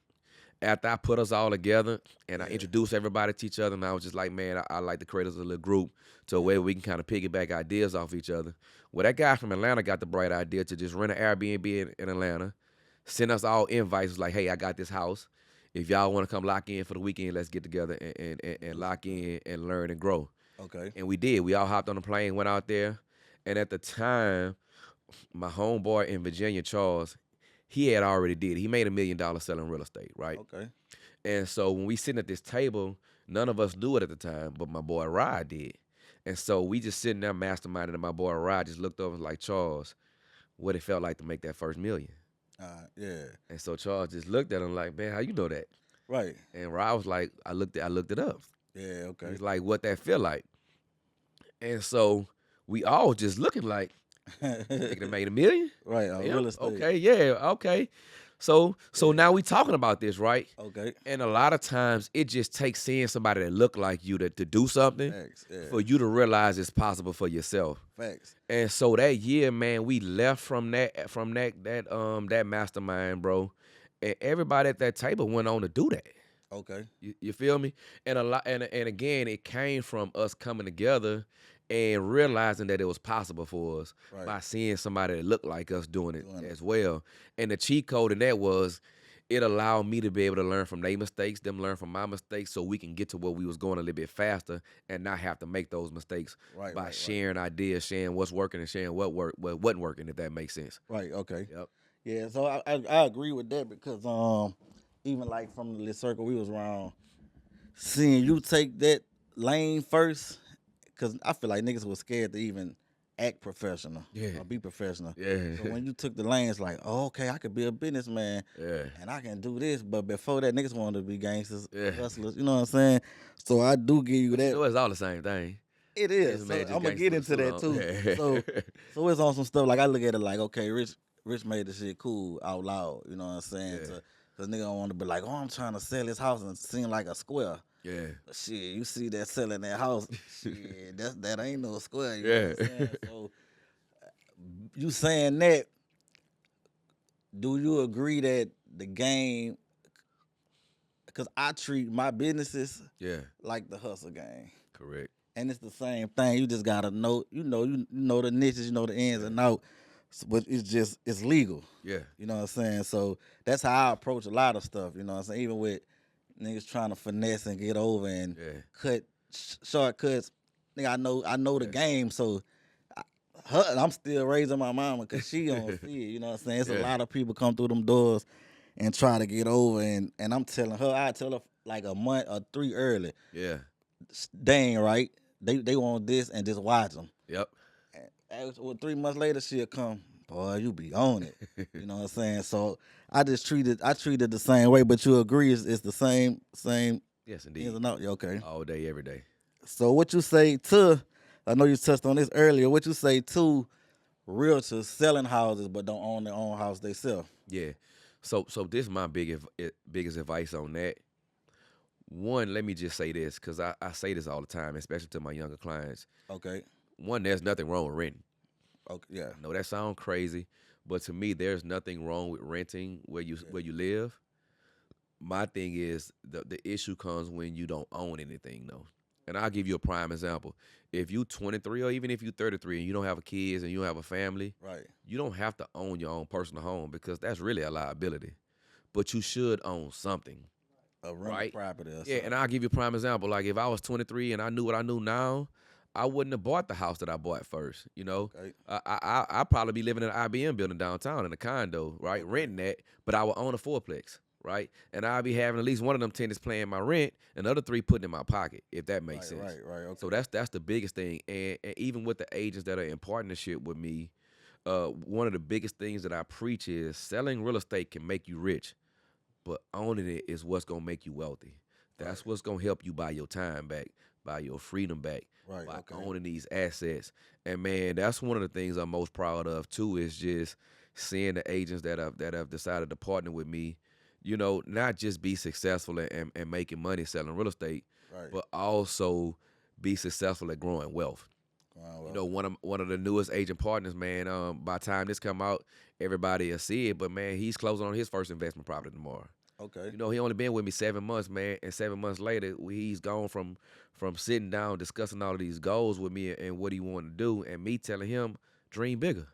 [SPEAKER 3] after I put us all together and I introduced everybody to each other, and I was just like, man, I like to create us a little group to where we can kind of piggyback ideas off each other. Well, that guy from Atlanta got the bright idea to just rent an Airbnb in Atlanta, send us all invites, like, hey, I got this house. If y'all want to come lock in for the weekend, let's get together and lock in and learn and grow.
[SPEAKER 1] Okay.
[SPEAKER 3] And we did. We all hopped on the plane, went out there. And at the time, my homeboy in Virginia, Charles, he had already did. He made $1 million selling real estate, right?
[SPEAKER 1] Okay.
[SPEAKER 3] And so when we sitting at this table, none of us knew it at the time, but my boy Rod did. And so we just sitting there masterminding, and my boy Rod just looked over and was like, Charles, what it felt like to make that first $1 million.
[SPEAKER 1] Yeah.
[SPEAKER 3] And so Charles just looked at him like, man, how you know that?
[SPEAKER 1] Right.
[SPEAKER 3] And Rod was like, I looked it up.
[SPEAKER 1] Yeah. Okay.
[SPEAKER 3] He's like, what that feel like? And so we all just looking like, nigga made $1 million?
[SPEAKER 1] Right.
[SPEAKER 3] Yeah,
[SPEAKER 1] Real estate.
[SPEAKER 3] okay, yeah, okay. So now we talking about this, right?
[SPEAKER 1] Okay.
[SPEAKER 3] And a lot of times it just takes seeing somebody that look like you to do something
[SPEAKER 1] Facts. Yeah.
[SPEAKER 3] for you to realize it's possible for yourself.
[SPEAKER 1] Facts.
[SPEAKER 3] And so that year, man, we left from that mastermind, bro. And everybody at that table went on to do that.
[SPEAKER 1] Okay.
[SPEAKER 3] You feel me? And and again, it came from us coming together and realizing that it was possible for us by seeing somebody that looked like us doing it as well. And the cheat code in that was it allowed me to be able to learn from their mistakes, them learn from my mistakes, so we can get to where we was going a little bit faster and not have to make those mistakes by sharing ideas, sharing what's working and sharing what wasn't working, if that makes sense.
[SPEAKER 1] Right. Okay.
[SPEAKER 3] Yep.
[SPEAKER 1] Yeah. So I agree with that because even like from the little circle we was around, seeing you take that lane first, because I feel like niggas was scared to even act professional or be professional.
[SPEAKER 3] Yeah.
[SPEAKER 1] So when you took the lane, it's like, oh, okay, I could be a businessman and I can do this. But before that, niggas wanted to be gangsters, hustlers. You know what I'm saying? So I do give you that.
[SPEAKER 3] So it's all the same thing.
[SPEAKER 1] It is. So I'm gonna get into that too. So it's on some stuff like I look at it like, okay, Rich made the shit cool out loud. You know what I'm saying?
[SPEAKER 3] Yeah.
[SPEAKER 1] Cause nigga don't want to be like, oh, I'm trying to sell this house and seem like a square.
[SPEAKER 3] Yeah.
[SPEAKER 1] But shit, you see that selling that house, shit, that ain't no square. You know what I'm saying? So you saying that, do you agree that the game, because I treat my businesses like the hustle game.
[SPEAKER 3] Correct.
[SPEAKER 1] And it's the same thing. You just gotta know, you know the niches, you know the ins and outs, but it's legal.
[SPEAKER 3] Yeah.
[SPEAKER 1] You know what I'm saying? So that's how I approach a lot of stuff. You know what I'm saying? Even with niggas trying to finesse and get over and cut shortcuts. Nigga, I know the game, so I'm still raising my mama because she don't see it. You know what I'm saying? It's a lot of people come through them doors and try to get over, and I'm telling her, I tell her like a month or 3 early.
[SPEAKER 3] Yeah.
[SPEAKER 1] They ain't right. They want this and just watch them.
[SPEAKER 3] Yep.
[SPEAKER 1] And 3 months later, she'll come. Boy, you be on it. You know what I'm saying? So I treated the same way, but you agree it's the same.
[SPEAKER 3] Yes, indeed.
[SPEAKER 1] Ins and outs. Okay.
[SPEAKER 3] All day, every day.
[SPEAKER 1] So what you say to? I know you touched on this earlier. What you say to realtors selling houses but don't own their own house they sell?
[SPEAKER 3] Yeah. So this is my biggest advice on that. One, let me just say this, because I say this all the time, especially to my younger clients.
[SPEAKER 1] Okay.
[SPEAKER 3] one, there's nothing wrong with renting.
[SPEAKER 1] Okay, yeah.
[SPEAKER 3] I know that sounds crazy, but to me, there's nothing wrong with renting where you live. My thing is the issue comes when you don't own anything though. And I'll give you a prime example. If you 23 or even if you 33 and you don't have kids and you don't have a family,
[SPEAKER 1] Right.
[SPEAKER 3] you don't have to own your own personal home because that's really a liability. But you should own something,
[SPEAKER 1] A rental
[SPEAKER 3] right?
[SPEAKER 1] property or
[SPEAKER 3] Yeah, and
[SPEAKER 1] something.
[SPEAKER 3] I'll give you a prime example. Like if I was 23 and I knew what I knew now, I wouldn't have bought the house that I bought first. You know,
[SPEAKER 1] Okay.
[SPEAKER 3] I'd probably be living in an IBM building downtown in a condo, right,
[SPEAKER 1] Okay.
[SPEAKER 3] renting that, but I would own a fourplex, right, and I'd be having at least one of them tenants paying my rent, and the other three putting in my pocket, if that makes
[SPEAKER 1] Right,
[SPEAKER 3] sense.
[SPEAKER 1] right, right.
[SPEAKER 3] So
[SPEAKER 1] Okay.
[SPEAKER 3] that's the biggest thing, and even with the agents that are in partnership with me, one of the biggest things that I preach is selling real estate can make you rich, but owning it is what's gonna make you wealthy.
[SPEAKER 1] Right.
[SPEAKER 3] That's what's gonna help you buy your time back, buy your freedom back,
[SPEAKER 1] Right.
[SPEAKER 3] by
[SPEAKER 1] Okay.
[SPEAKER 3] owning these assets. And man, that's one of the things I'm most proud of too, is just seeing the agents that have decided to partner with me, not just be successful and making money selling real estate,
[SPEAKER 1] Right.
[SPEAKER 3] but also be successful at growing wealth.
[SPEAKER 1] Well,
[SPEAKER 3] One of the newest agent partners, man. By the time this come out, everybody will see it. But man, he's closing on his first investment property tomorrow.
[SPEAKER 1] okay.
[SPEAKER 3] He only been with me 7 months, man, and 7 months later, he's gone from sitting down discussing all of these goals with me and what he wanted to do, and me telling him dream bigger.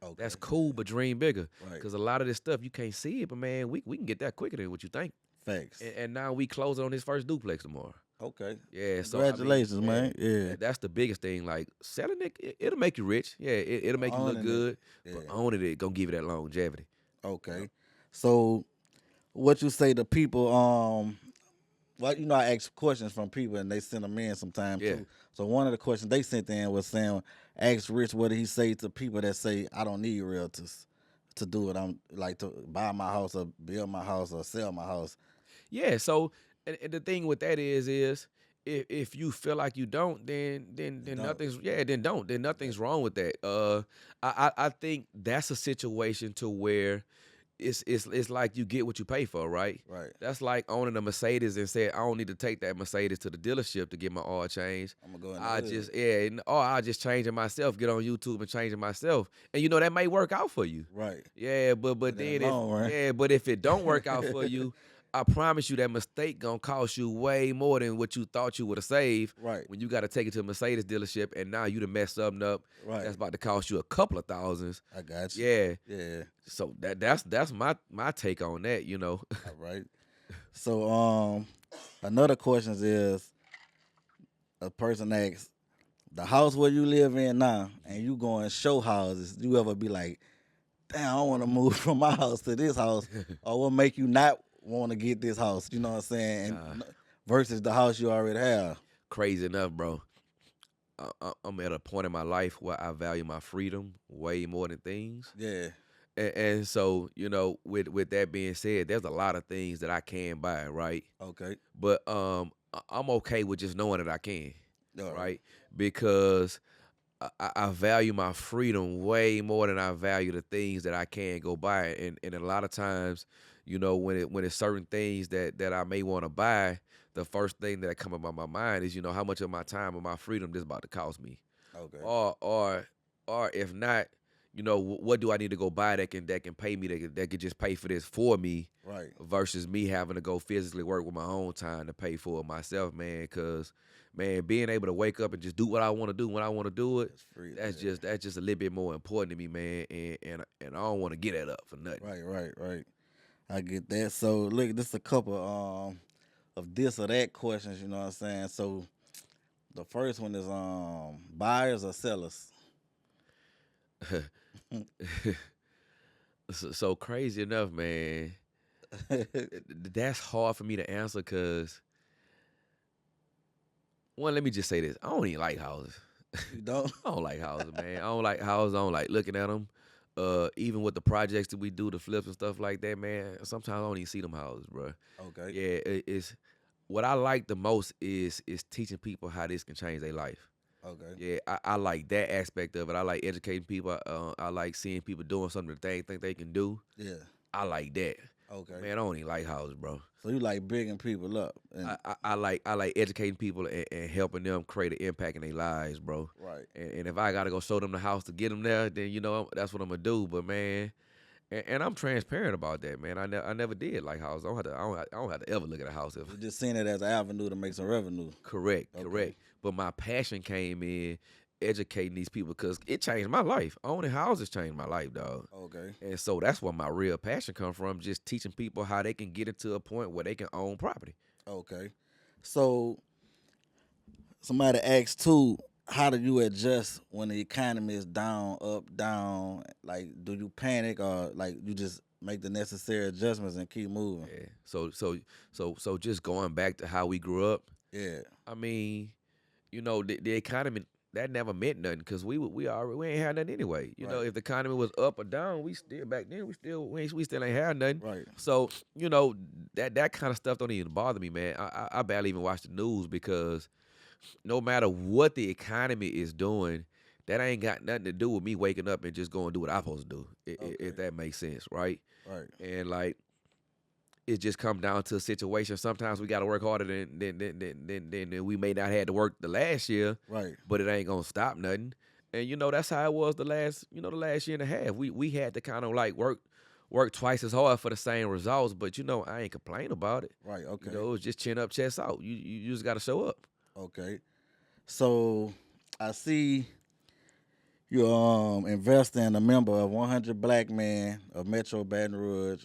[SPEAKER 1] Okay.
[SPEAKER 3] That's cool, but dream bigger.
[SPEAKER 1] Right.
[SPEAKER 3] Because a lot of this stuff you can't see it, but man, we can get that quicker than what you think.
[SPEAKER 1] Facts.
[SPEAKER 3] And now we closing on his first duplex tomorrow.
[SPEAKER 1] Okay.
[SPEAKER 3] Yeah, so
[SPEAKER 1] Congratulations, man. Yeah.
[SPEAKER 3] that's the biggest thing. Like selling it'll make you rich. Yeah, it'll make you look
[SPEAKER 1] Owning it.
[SPEAKER 3] good,
[SPEAKER 1] Yeah.
[SPEAKER 3] but owning it gonna give you that longevity.
[SPEAKER 1] Okay. So, what you say to people? Well, I ask questions from people and they send them in sometimes
[SPEAKER 3] Yeah.
[SPEAKER 1] too. So one of the questions they sent in was saying, ask Rich what did he say to people that say I don't need realtors to do it. I'm like to buy my house or build my house or sell my house.
[SPEAKER 3] Yeah. So and the thing with that is if you feel like you don't, then
[SPEAKER 1] Don't.
[SPEAKER 3] nothing's wrong with that. I think that's a situation to where it's like you get what you pay for, right?
[SPEAKER 1] Right.
[SPEAKER 3] That's like owning a Mercedes and saying I don't need to take that Mercedes to the dealership to get my oil changed.
[SPEAKER 1] I'm gonna go in the
[SPEAKER 3] I
[SPEAKER 1] hood.
[SPEAKER 3] just or I just change it myself, get on YouTube and change it myself. And that may work out for you.
[SPEAKER 1] Right.
[SPEAKER 3] Yeah, but
[SPEAKER 1] But in the
[SPEAKER 3] then if
[SPEAKER 1] long run.
[SPEAKER 3] but if it don't work out for you, I promise you that mistake gonna cost you way more than what you thought you would have saved.
[SPEAKER 1] Right.
[SPEAKER 3] When you got to take it to a Mercedes dealership and now you done messed something up.
[SPEAKER 1] Right.
[SPEAKER 3] That's about to cost you a couple of thousands.
[SPEAKER 1] I got you.
[SPEAKER 3] Yeah.
[SPEAKER 1] Yeah.
[SPEAKER 3] So that's my take on that.
[SPEAKER 1] All right. So another question is a person asks the house where you live in now and you going show houses, you ever be like, damn, I want to move from my house to this house, or what make you not want to get this house? You know what I'm saying? And versus the house you already have.
[SPEAKER 3] Crazy enough, bro. I'm at a point in my life where I value my freedom way more than things.
[SPEAKER 1] Yeah.
[SPEAKER 3] And so, with that being said, there's a lot of things that I can buy, right?
[SPEAKER 1] Okay.
[SPEAKER 3] But I'm okay with just knowing that I can,
[SPEAKER 1] All
[SPEAKER 3] right? Because I value my freedom way more than I value the things that I can go buy. And a lot of times, when it's certain things that I may want to buy, the first thing that come up in my mind is, how much of my time and my freedom this about to cost me.
[SPEAKER 1] Okay.
[SPEAKER 3] Or if not, what do I need to go buy that can pay me that can just pay for this for me,
[SPEAKER 1] Right.
[SPEAKER 3] versus me having to go physically work with my own time to pay for it myself, man. Because man, being able to wake up and just do what I want to do when I want to do it,
[SPEAKER 1] That's free.
[SPEAKER 3] that's
[SPEAKER 1] Yeah.
[SPEAKER 3] just a little bit more important to me, man. And I don't want to get that up for nothing.
[SPEAKER 1] Right. I get that. So look, this a couple of this or that questions, you know what I'm saying? So the first one is buyers or sellers?
[SPEAKER 3] So crazy enough, man. That's hard for me to answer because one, let me just say this: I don't even like houses.
[SPEAKER 1] You don't?
[SPEAKER 3] I don't like houses, man. I don't like houses. I don't like looking at them. Even with the projects that we do, the flips and stuff like that, man. Sometimes I don't even see them houses, bro.
[SPEAKER 1] Okay.
[SPEAKER 3] Yeah, it's what I like the most is teaching people how this can change their life.
[SPEAKER 1] Okay.
[SPEAKER 3] Yeah, I like that aspect of it. I like educating people. I like seeing people doing something that they think they can do.
[SPEAKER 1] Yeah.
[SPEAKER 3] I like that.
[SPEAKER 1] Okay.
[SPEAKER 3] Man, I don't even like houses, bro.
[SPEAKER 1] So you like bigging people up and
[SPEAKER 3] I like educating people and helping them create an impact in their lives, bro.
[SPEAKER 1] right.
[SPEAKER 3] And if I gotta go show them the house to get them there, then that's what I'm gonna do. But man, and I'm transparent about that, man. I never did like houses. I don't have to ever look at a house if
[SPEAKER 1] You just seen it as an avenue to make some revenue.
[SPEAKER 3] correct,
[SPEAKER 1] Okay.
[SPEAKER 3] correct. But my passion came in educating these people because it changed my life. Owning houses changed my life, dog.
[SPEAKER 1] Okay.
[SPEAKER 3] And so that's where my real passion come from, just teaching people how they can get it to a point where they can own property.
[SPEAKER 1] Okay. So somebody asked too, how do you adjust when the economy is down, up, down? Like, do you panic or like you just make the necessary adjustments and keep moving?
[SPEAKER 3] Yeah. So just going back to how we grew up,
[SPEAKER 1] Yeah.
[SPEAKER 3] I mean, the economy that never meant nothing because we ain't had nothing anyway.
[SPEAKER 1] Right.
[SPEAKER 3] If the economy was up or down, we still back then we still ain't had nothing.
[SPEAKER 1] Right.
[SPEAKER 3] So that kind of stuff don't even bother me, man. I barely even watch the news because no matter what the economy is doing, that ain't got nothing to do with me waking up and just going to do what I'm supposed to do.
[SPEAKER 1] Okay.
[SPEAKER 3] If that makes sense, right?
[SPEAKER 1] Right.
[SPEAKER 3] And like it just come down to a situation. Sometimes we got to work harder than we may not had to work the last year,
[SPEAKER 1] Right.
[SPEAKER 3] but it ain't gonna stop nothing. And that's how it was the last year and a half. We had to kind of like work twice as hard for the same results, but I ain't complain about it.
[SPEAKER 1] Right. Okay.
[SPEAKER 3] It was just chin up, chest out. You just got to show up.
[SPEAKER 1] Okay. So I see you investing in a member of 100 Black Men of Metro Baton Rouge.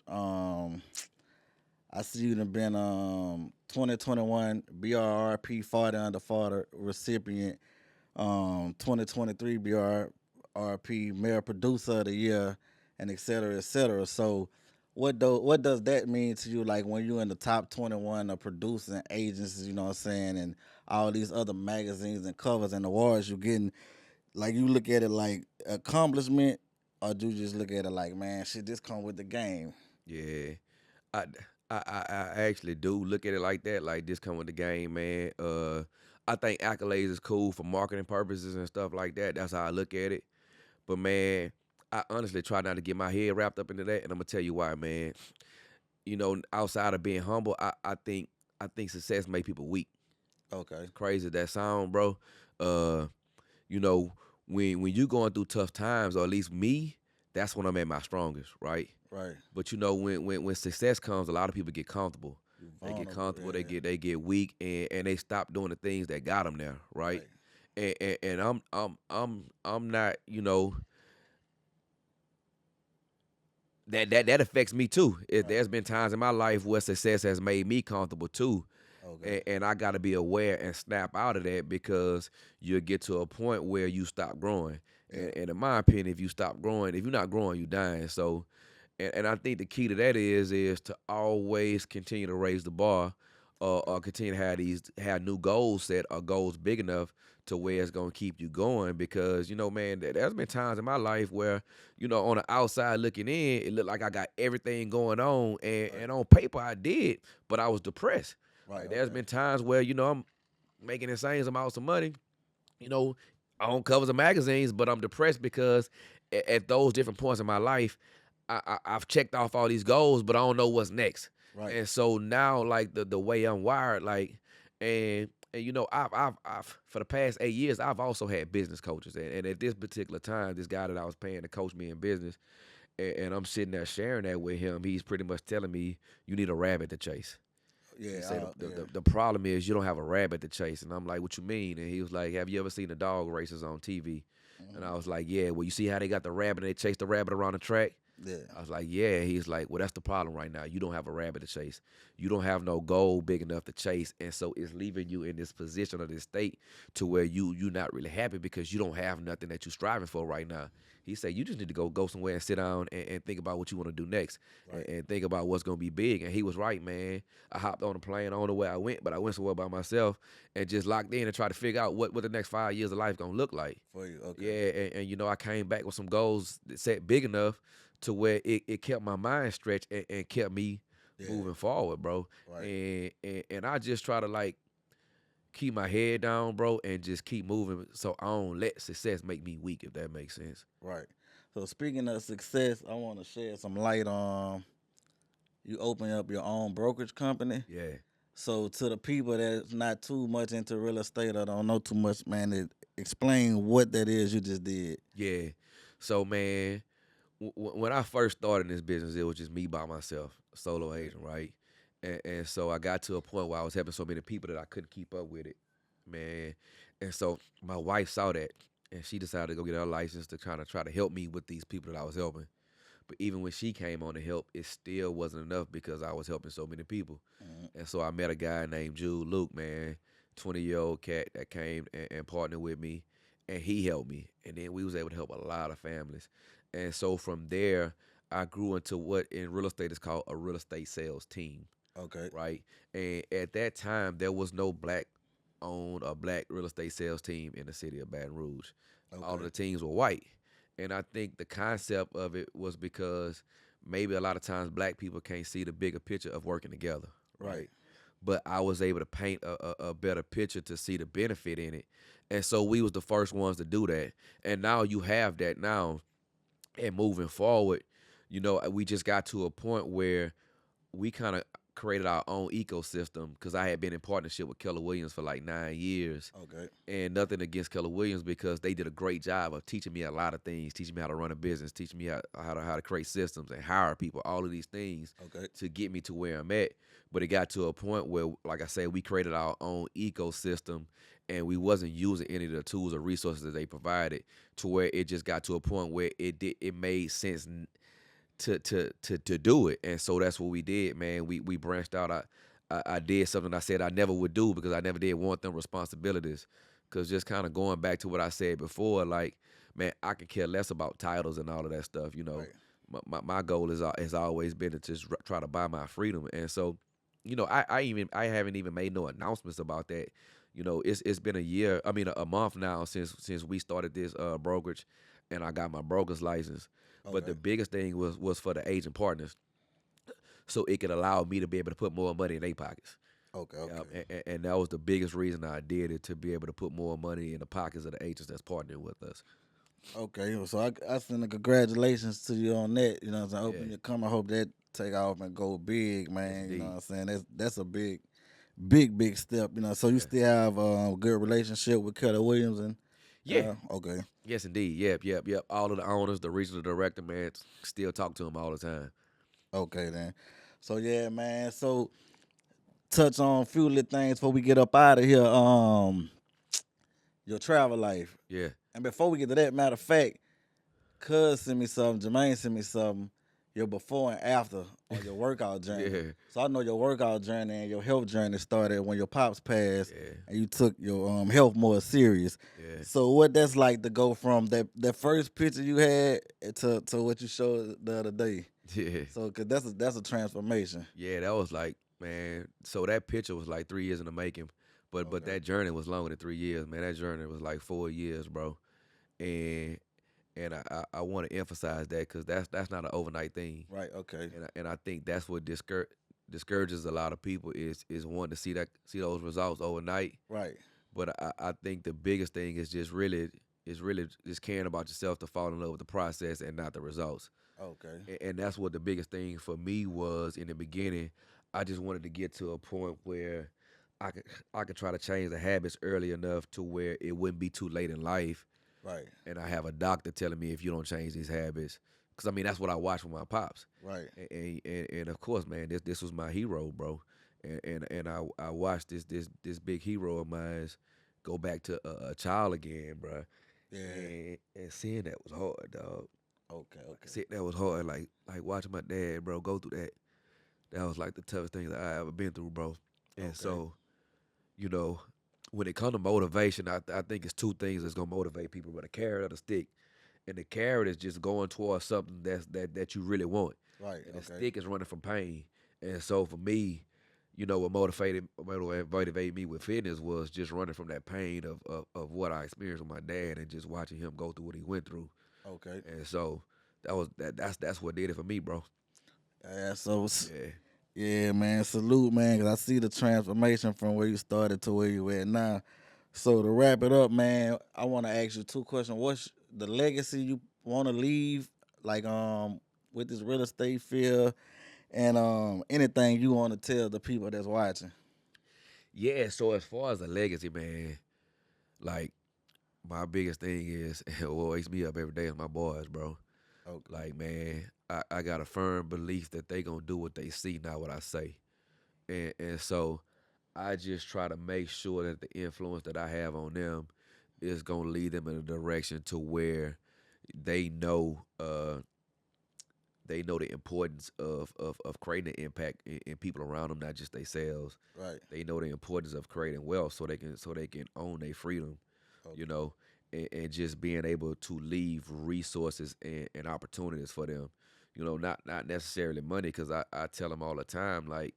[SPEAKER 1] I see you done been 2021 BRRP 40 under 40 recipient, 2023 BRRP Mayor Producer of the Year, and et cetera, et cetera. So what does that mean to you, like when you're in the top 21 of producing agencies, you know what I'm saying, and all these other magazines and covers and awards you're getting, like you look at it like accomplishment, or do you just look at it like, man, shit, this come with the game?
[SPEAKER 3] Yeah, I, I actually do look at it like that. Like this come with the game, man. I think accolades is cool for marketing purposes and stuff like that. That's how I look at it. But man, I honestly try not to get my head wrapped up into that, and I'm gonna tell you why, man. Outside of being humble, I think success make people weak.
[SPEAKER 1] Okay.
[SPEAKER 3] Crazy as that sound, bro. Uh, you know, when you going through tough times, or at least me, that's when I'm at my strongest, right?
[SPEAKER 1] Right.
[SPEAKER 3] But when success comes, a lot of people get comfortable.
[SPEAKER 1] You
[SPEAKER 3] They get
[SPEAKER 1] vulnerable,
[SPEAKER 3] comfortable.
[SPEAKER 1] yeah.
[SPEAKER 3] They get weak, and they stop doing the things that got them there, right?
[SPEAKER 1] Right.
[SPEAKER 3] And I'm not, that affects me too.
[SPEAKER 1] Right.
[SPEAKER 3] There's been times in my life where success has made me comfortable too,
[SPEAKER 1] Okay.
[SPEAKER 3] and I got to be aware and snap out of that because you'll get to a point where you stop growing.
[SPEAKER 1] Yeah.
[SPEAKER 3] And in my opinion, if you stop growing, if you're not growing, you dying. So, and I think the key to that is to always continue to raise the bar, or continue to have new goals set or goals big enough to where it's gonna keep you going. Because man, there's been times in my life where on the outside looking in, it looked like I got everything going on, and on paper I did, but I was depressed.
[SPEAKER 1] Right.
[SPEAKER 3] Like there's
[SPEAKER 1] Okay.
[SPEAKER 3] been times where I'm making insane amounts of money, you know, on covers of magazines, but I'm depressed because at those different points in my life, I've checked off all these goals, but I don't know what's next.
[SPEAKER 1] Right.
[SPEAKER 3] And so now, like the way I'm wired, like, and I've for the past 8 years, I've also had business coaches, and at this particular time, this guy that I was paying to coach me in business, and I'm sitting there sharing that with him. He's pretty much telling me you need a rabbit to chase. He
[SPEAKER 1] Yeah.
[SPEAKER 3] said
[SPEAKER 1] Yeah.
[SPEAKER 3] the problem is you don't have a rabbit to chase, and I'm like, what you mean? And he was like, have you ever seen the dog races on TV? And I was like, yeah. Well, you see how they got the rabbit and they chase the rabbit around the track?
[SPEAKER 1] Yeah.
[SPEAKER 3] I was like, yeah. He's like, well, that's the problem right now. You don't have a rabbit to chase. You don't have no goal big enough to chase, and so it's leaving you in this position or this state to where you're not really happy because you don't have nothing that you're striving for right now. He said, you just need to go somewhere and sit down and think about what you want to do next,
[SPEAKER 1] Right.
[SPEAKER 3] and think about what's gonna be big. And he was right, man. I hopped on a plane. I don't know where I went, but I went somewhere by myself and just locked in and tried to figure out what the next 5 years of life gonna look like.
[SPEAKER 1] For you. Okay.
[SPEAKER 3] Yeah, and I came back with some goals that set big enough to where it kept my mind stretched and kept me
[SPEAKER 1] Yeah.
[SPEAKER 3] moving forward, bro.
[SPEAKER 1] Right.
[SPEAKER 3] And I just try to like keep my head down, bro, and just keep moving so I don't let success make me weak, if that makes sense.
[SPEAKER 1] Right. So speaking of success, I want to shed some light on you open up your own brokerage company.
[SPEAKER 3] Yeah.
[SPEAKER 1] So to the people that's not too much into real estate or don't know too much, man, explain what that is you just did.
[SPEAKER 3] Yeah. So man, when I first started in this business, it was just me by myself, a solo
[SPEAKER 1] Okay.
[SPEAKER 3] agent, right? And so I got to a point where I was helping so many people that I couldn't keep up with it, man. And so my wife saw that, and she decided to go get her license to try to help me with these people that I was helping. But even when she came on to help, it still wasn't enough because I was helping so many people.
[SPEAKER 1] Mhm.
[SPEAKER 3] And so I met a guy named Jude Luke, man, 20-year-old cat that came and partnered with me, and he helped me. And then we was able to help a lot of families. And so from there, I grew into what in real estate is called a real estate sales team,
[SPEAKER 1] Okay.
[SPEAKER 3] right? And at that time, there was no black owned or black real estate sales team in the city of Baton Rouge. All of
[SPEAKER 1] Okay.
[SPEAKER 3] the teams were white. And I think the concept of it was because maybe a lot of times black people can't see the bigger picture of working together,
[SPEAKER 1] Right.
[SPEAKER 3] right? But I was able to paint a better picture to see the benefit in it. And so we was the first ones to do that. And now you have that now. And moving forward, we just got to a point where we kind of created our own ecosystem because I had been in partnership with Keller Williams for like 9 years.
[SPEAKER 1] Okay.
[SPEAKER 3] And nothing against Keller Williams because they did a great job of teaching me a lot of things, teaching me how to run a business, teaching me how to create systems and hire people, all of these things
[SPEAKER 1] Okay.
[SPEAKER 3] to get me to where I'm at. But it got to a point where, like I said, we created our own ecosystem and we wasn't using any of the tools or resources that they provided to where it just got to a point where it made sense to do it. And so that's what we did, man. We branched out. I did something I said I never would do because I never did want them responsibilities. Cause just kind of going back to what I said before, like, man, I can care less about titles and all of that stuff.
[SPEAKER 1] Right.
[SPEAKER 3] My goal has always been to just try to buy my freedom. And so, I haven't even made no announcements about that. It's been a year. I mean, a month now since we started this brokerage, and I got my broker's license. But the
[SPEAKER 1] Okay.
[SPEAKER 3] biggest thing was for the agent partners, so it could allow me to be able to put more money in their pockets.
[SPEAKER 1] Okay.
[SPEAKER 3] Yep.
[SPEAKER 1] Okay.
[SPEAKER 3] And that was the biggest reason I did it, to be able to put more money in the pockets of the agents that's partnering with us.
[SPEAKER 1] Okay. So I send a congratulations to you on that. You know what I'm saying?
[SPEAKER 3] Yeah.
[SPEAKER 1] Hoping you come. I hope that take off and go big,
[SPEAKER 3] Yes,
[SPEAKER 1] man. You know what
[SPEAKER 3] indeed.
[SPEAKER 1] I'm saying? That's a big step. You know. So you
[SPEAKER 3] Yeah.
[SPEAKER 1] still have a good relationship with Keller Williams and
[SPEAKER 3] Yeah.
[SPEAKER 1] okay.
[SPEAKER 3] Yes, indeed. Yep. All of the owners, the regional director, man, still talk to them all the time.
[SPEAKER 1] Okay then. So yeah, man. So touch on a few little things before we get up out of here. Your travel life.
[SPEAKER 3] Yeah.
[SPEAKER 1] And before we get to that, matter of fact, Cuz sent me something, Jermaine sent me something, your before and after on your workout journey.
[SPEAKER 3] Yeah.
[SPEAKER 1] So I know your workout journey and your health journey started when your pops passed
[SPEAKER 3] Yeah.
[SPEAKER 1] and you took your health more serious.
[SPEAKER 3] Yeah.
[SPEAKER 1] So what that's like to go from that first picture you had to what you showed the other day.
[SPEAKER 3] Yeah.
[SPEAKER 1] So cause that's a transformation.
[SPEAKER 3] Yeah, that was like, man. So that picture was like 3 years in the making, but
[SPEAKER 1] Okay.
[SPEAKER 3] that journey was longer than 3 years, man. That journey was like 4 years, bro. And I want to emphasize that because that's not an overnight thing,
[SPEAKER 1] Right, okay.
[SPEAKER 3] and I think that's what discourages a lot of people is wanting to see those results overnight.
[SPEAKER 1] Right.
[SPEAKER 3] But I think the biggest thing is really just caring about yourself, to fall in love with the process and not the results.
[SPEAKER 1] Okay.
[SPEAKER 3] And that's what the biggest thing for me was in the beginning. I just wanted to get to a point where I could I could try to change the habits early enough to where it wouldn't be too late in life.
[SPEAKER 1] Right.
[SPEAKER 3] And I have a doctor telling me, if you don't change these habits, because I mean that's what I watched with my pops.
[SPEAKER 1] Right.
[SPEAKER 3] And of course, man, this was my hero, bro. And I watched this big hero of mine go back to a child again, bro.
[SPEAKER 1] Yeah.
[SPEAKER 3] And seeing that was hard, dog.
[SPEAKER 1] Okay, okay.
[SPEAKER 3] See, that was hard. Like watching my dad, bro, go through that. That was like the toughest thing that I ever been through, bro. And
[SPEAKER 1] Okay.
[SPEAKER 3] so, you know, when it comes to motivation, I think it's two things that's gonna motivate people: but a carrot or the stick. And the carrot is just going towards something that you really want,
[SPEAKER 1] Right,
[SPEAKER 3] and the
[SPEAKER 1] okay.
[SPEAKER 3] stick is running from pain. And so for me, what motivated me with fitness was just running from that pain of what I experienced with my dad, and just watching him go through what he went through.
[SPEAKER 1] Okay.
[SPEAKER 3] And so that's what did it for me, bro.
[SPEAKER 1] Yeah, so
[SPEAKER 3] Yeah.
[SPEAKER 1] yeah, man, salute, man, because I see the transformation from where you started to where you at now. So to wrap it up, man, I want to ask you two questions. What's the legacy you want to leave, like with this real estate field, And anything you want to tell the people that's watching?
[SPEAKER 3] Yeah, so as far as the legacy, man, like my biggest thing is what wakes me up every day is my boys, bro.
[SPEAKER 1] Okay.
[SPEAKER 3] Like, man, I got a firm belief that they gonna do what they see, not what I say. And so I just try to make sure that the influence that I have on them is gonna lead them in a direction to where they know they know the importance of creating an impact in people around them, not just themselves.
[SPEAKER 1] Right.
[SPEAKER 3] They know the importance of creating wealth so they can own their freedom, you
[SPEAKER 1] Okay.
[SPEAKER 3] know, and just being able to leave resources and opportunities for them. Not necessarily money, because I tell them all the time, like,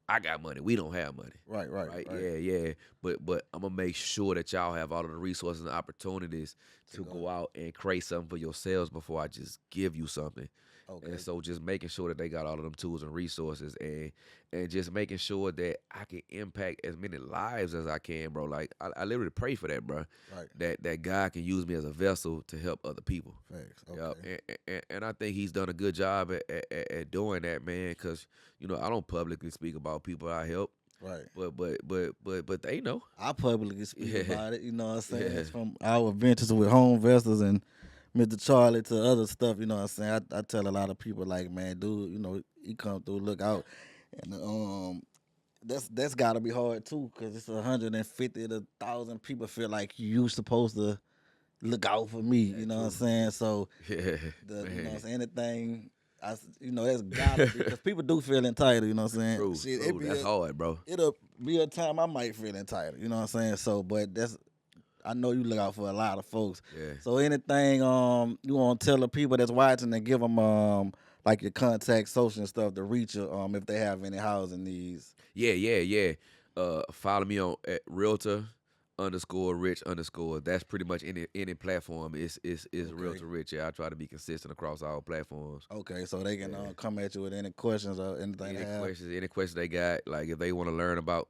[SPEAKER 3] I got money. We don't have money.
[SPEAKER 1] Right. Right.
[SPEAKER 3] Right?
[SPEAKER 1] Right.
[SPEAKER 3] Yeah, yeah. But I'm gonna make sure that y'all have all of the resources and opportunities
[SPEAKER 1] To
[SPEAKER 3] to
[SPEAKER 1] go.
[SPEAKER 3] go out and create something for yourselves before I just give you something.
[SPEAKER 1] Okay.
[SPEAKER 3] And so just making sure that they got all of them tools and resources, and just making sure that I can impact as many lives as I can, bro. Like I literally pray for that, bro.
[SPEAKER 1] Right.
[SPEAKER 3] That God can use me as a vessel to help other people.
[SPEAKER 1] Facts.
[SPEAKER 3] Yup.
[SPEAKER 1] Okay.
[SPEAKER 3] And I think he's done a good job at doing that, man. Because I don't publicly speak about people I help,
[SPEAKER 1] Right.
[SPEAKER 3] but they know.
[SPEAKER 1] I publicly speak
[SPEAKER 3] Yeah,
[SPEAKER 1] about it. You know what I'm saying?
[SPEAKER 3] yeah,
[SPEAKER 1] It's from our ventures with home investors and Mr. Charlie to other stuff. You know what I'm saying? I tell a lot of people like, man, dude, he come through, look out, and that's got to be hard too, because it's 150 to 1,000 people feel like you supposed to look out for me. You know what I'm
[SPEAKER 3] true.
[SPEAKER 1] saying? So
[SPEAKER 3] Yeah,
[SPEAKER 1] you know what I'm
[SPEAKER 3] man.
[SPEAKER 1] saying? Anything. That's gotta be, because people do feel entitled. You know what I'm saying?
[SPEAKER 3] True,
[SPEAKER 1] Shit,
[SPEAKER 3] true. That's hard, bro.
[SPEAKER 1] it'll be a time I might feel entitled. You know what I'm saying? So, but I know you look out for a lot of folks.
[SPEAKER 3] Yeah.
[SPEAKER 1] So anything you want to tell the people that's watching and give them like your contact, social and stuff to reach you if they have any housing needs.
[SPEAKER 3] Yeah. Follow me on at Realtor underscore Rich underscore. That's pretty much any platform is
[SPEAKER 1] Okay.
[SPEAKER 3] Realtor Rich. Yeah, I try to be consistent across all platforms.
[SPEAKER 1] Okay, so they can
[SPEAKER 3] Yeah.
[SPEAKER 1] come at you with any questions or anything they have.
[SPEAKER 3] Any questions they got, like if they want to learn about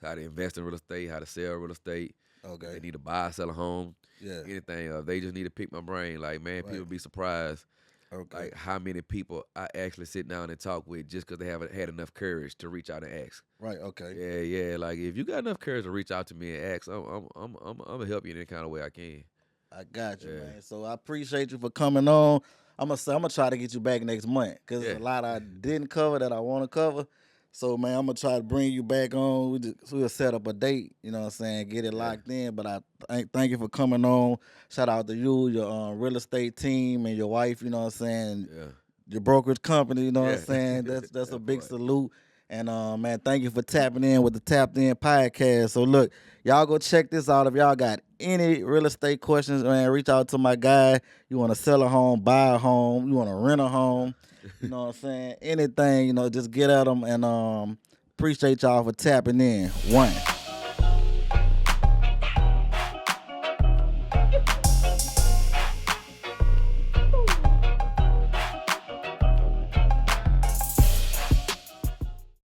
[SPEAKER 3] how to invest in real estate, how to sell real estate, if they
[SPEAKER 1] Okay.
[SPEAKER 3] need to buy or sell a home,
[SPEAKER 1] Yeah.
[SPEAKER 3] anything. They just need to pick my brain. Like, man,
[SPEAKER 1] Right.
[SPEAKER 3] people be surprised
[SPEAKER 1] Okay.
[SPEAKER 3] like how many people I actually sit down and talk with just because they haven't had enough courage to reach out and ask.
[SPEAKER 1] Right. Okay.
[SPEAKER 3] Yeah. Like if you got enough courage to reach out to me and ask, I'm gonna help you in any kind of way I can.
[SPEAKER 1] I got you,
[SPEAKER 3] Yeah.
[SPEAKER 1] man. So I appreciate you for coming on. I'm gonna try to get you back next month, because there's
[SPEAKER 3] Yeah.
[SPEAKER 1] a lot I didn't cover that I want to cover. So man, I'm gonna try to bring you back on. We'll set up a date. You know what I'm saying? Get it
[SPEAKER 3] Yeah.
[SPEAKER 1] locked in. But I thank you for coming on. Shout out to you, your real estate team, and your wife. You know what I'm saying?
[SPEAKER 3] Yeah.
[SPEAKER 1] Your brokerage company. You know what I'm
[SPEAKER 3] Yeah.
[SPEAKER 1] saying? That's
[SPEAKER 3] That
[SPEAKER 1] a big
[SPEAKER 3] part.
[SPEAKER 1] salute. And man, thank you for tapping in with the Tapped In podcast. So look, y'all go check this out. If y'all got any real estate questions, man, reach out to my guy. You want to sell a home, buy a home, you want to rent a home, you know what I'm saying? Anything, just get at them. And appreciate y'all for tapping in. One.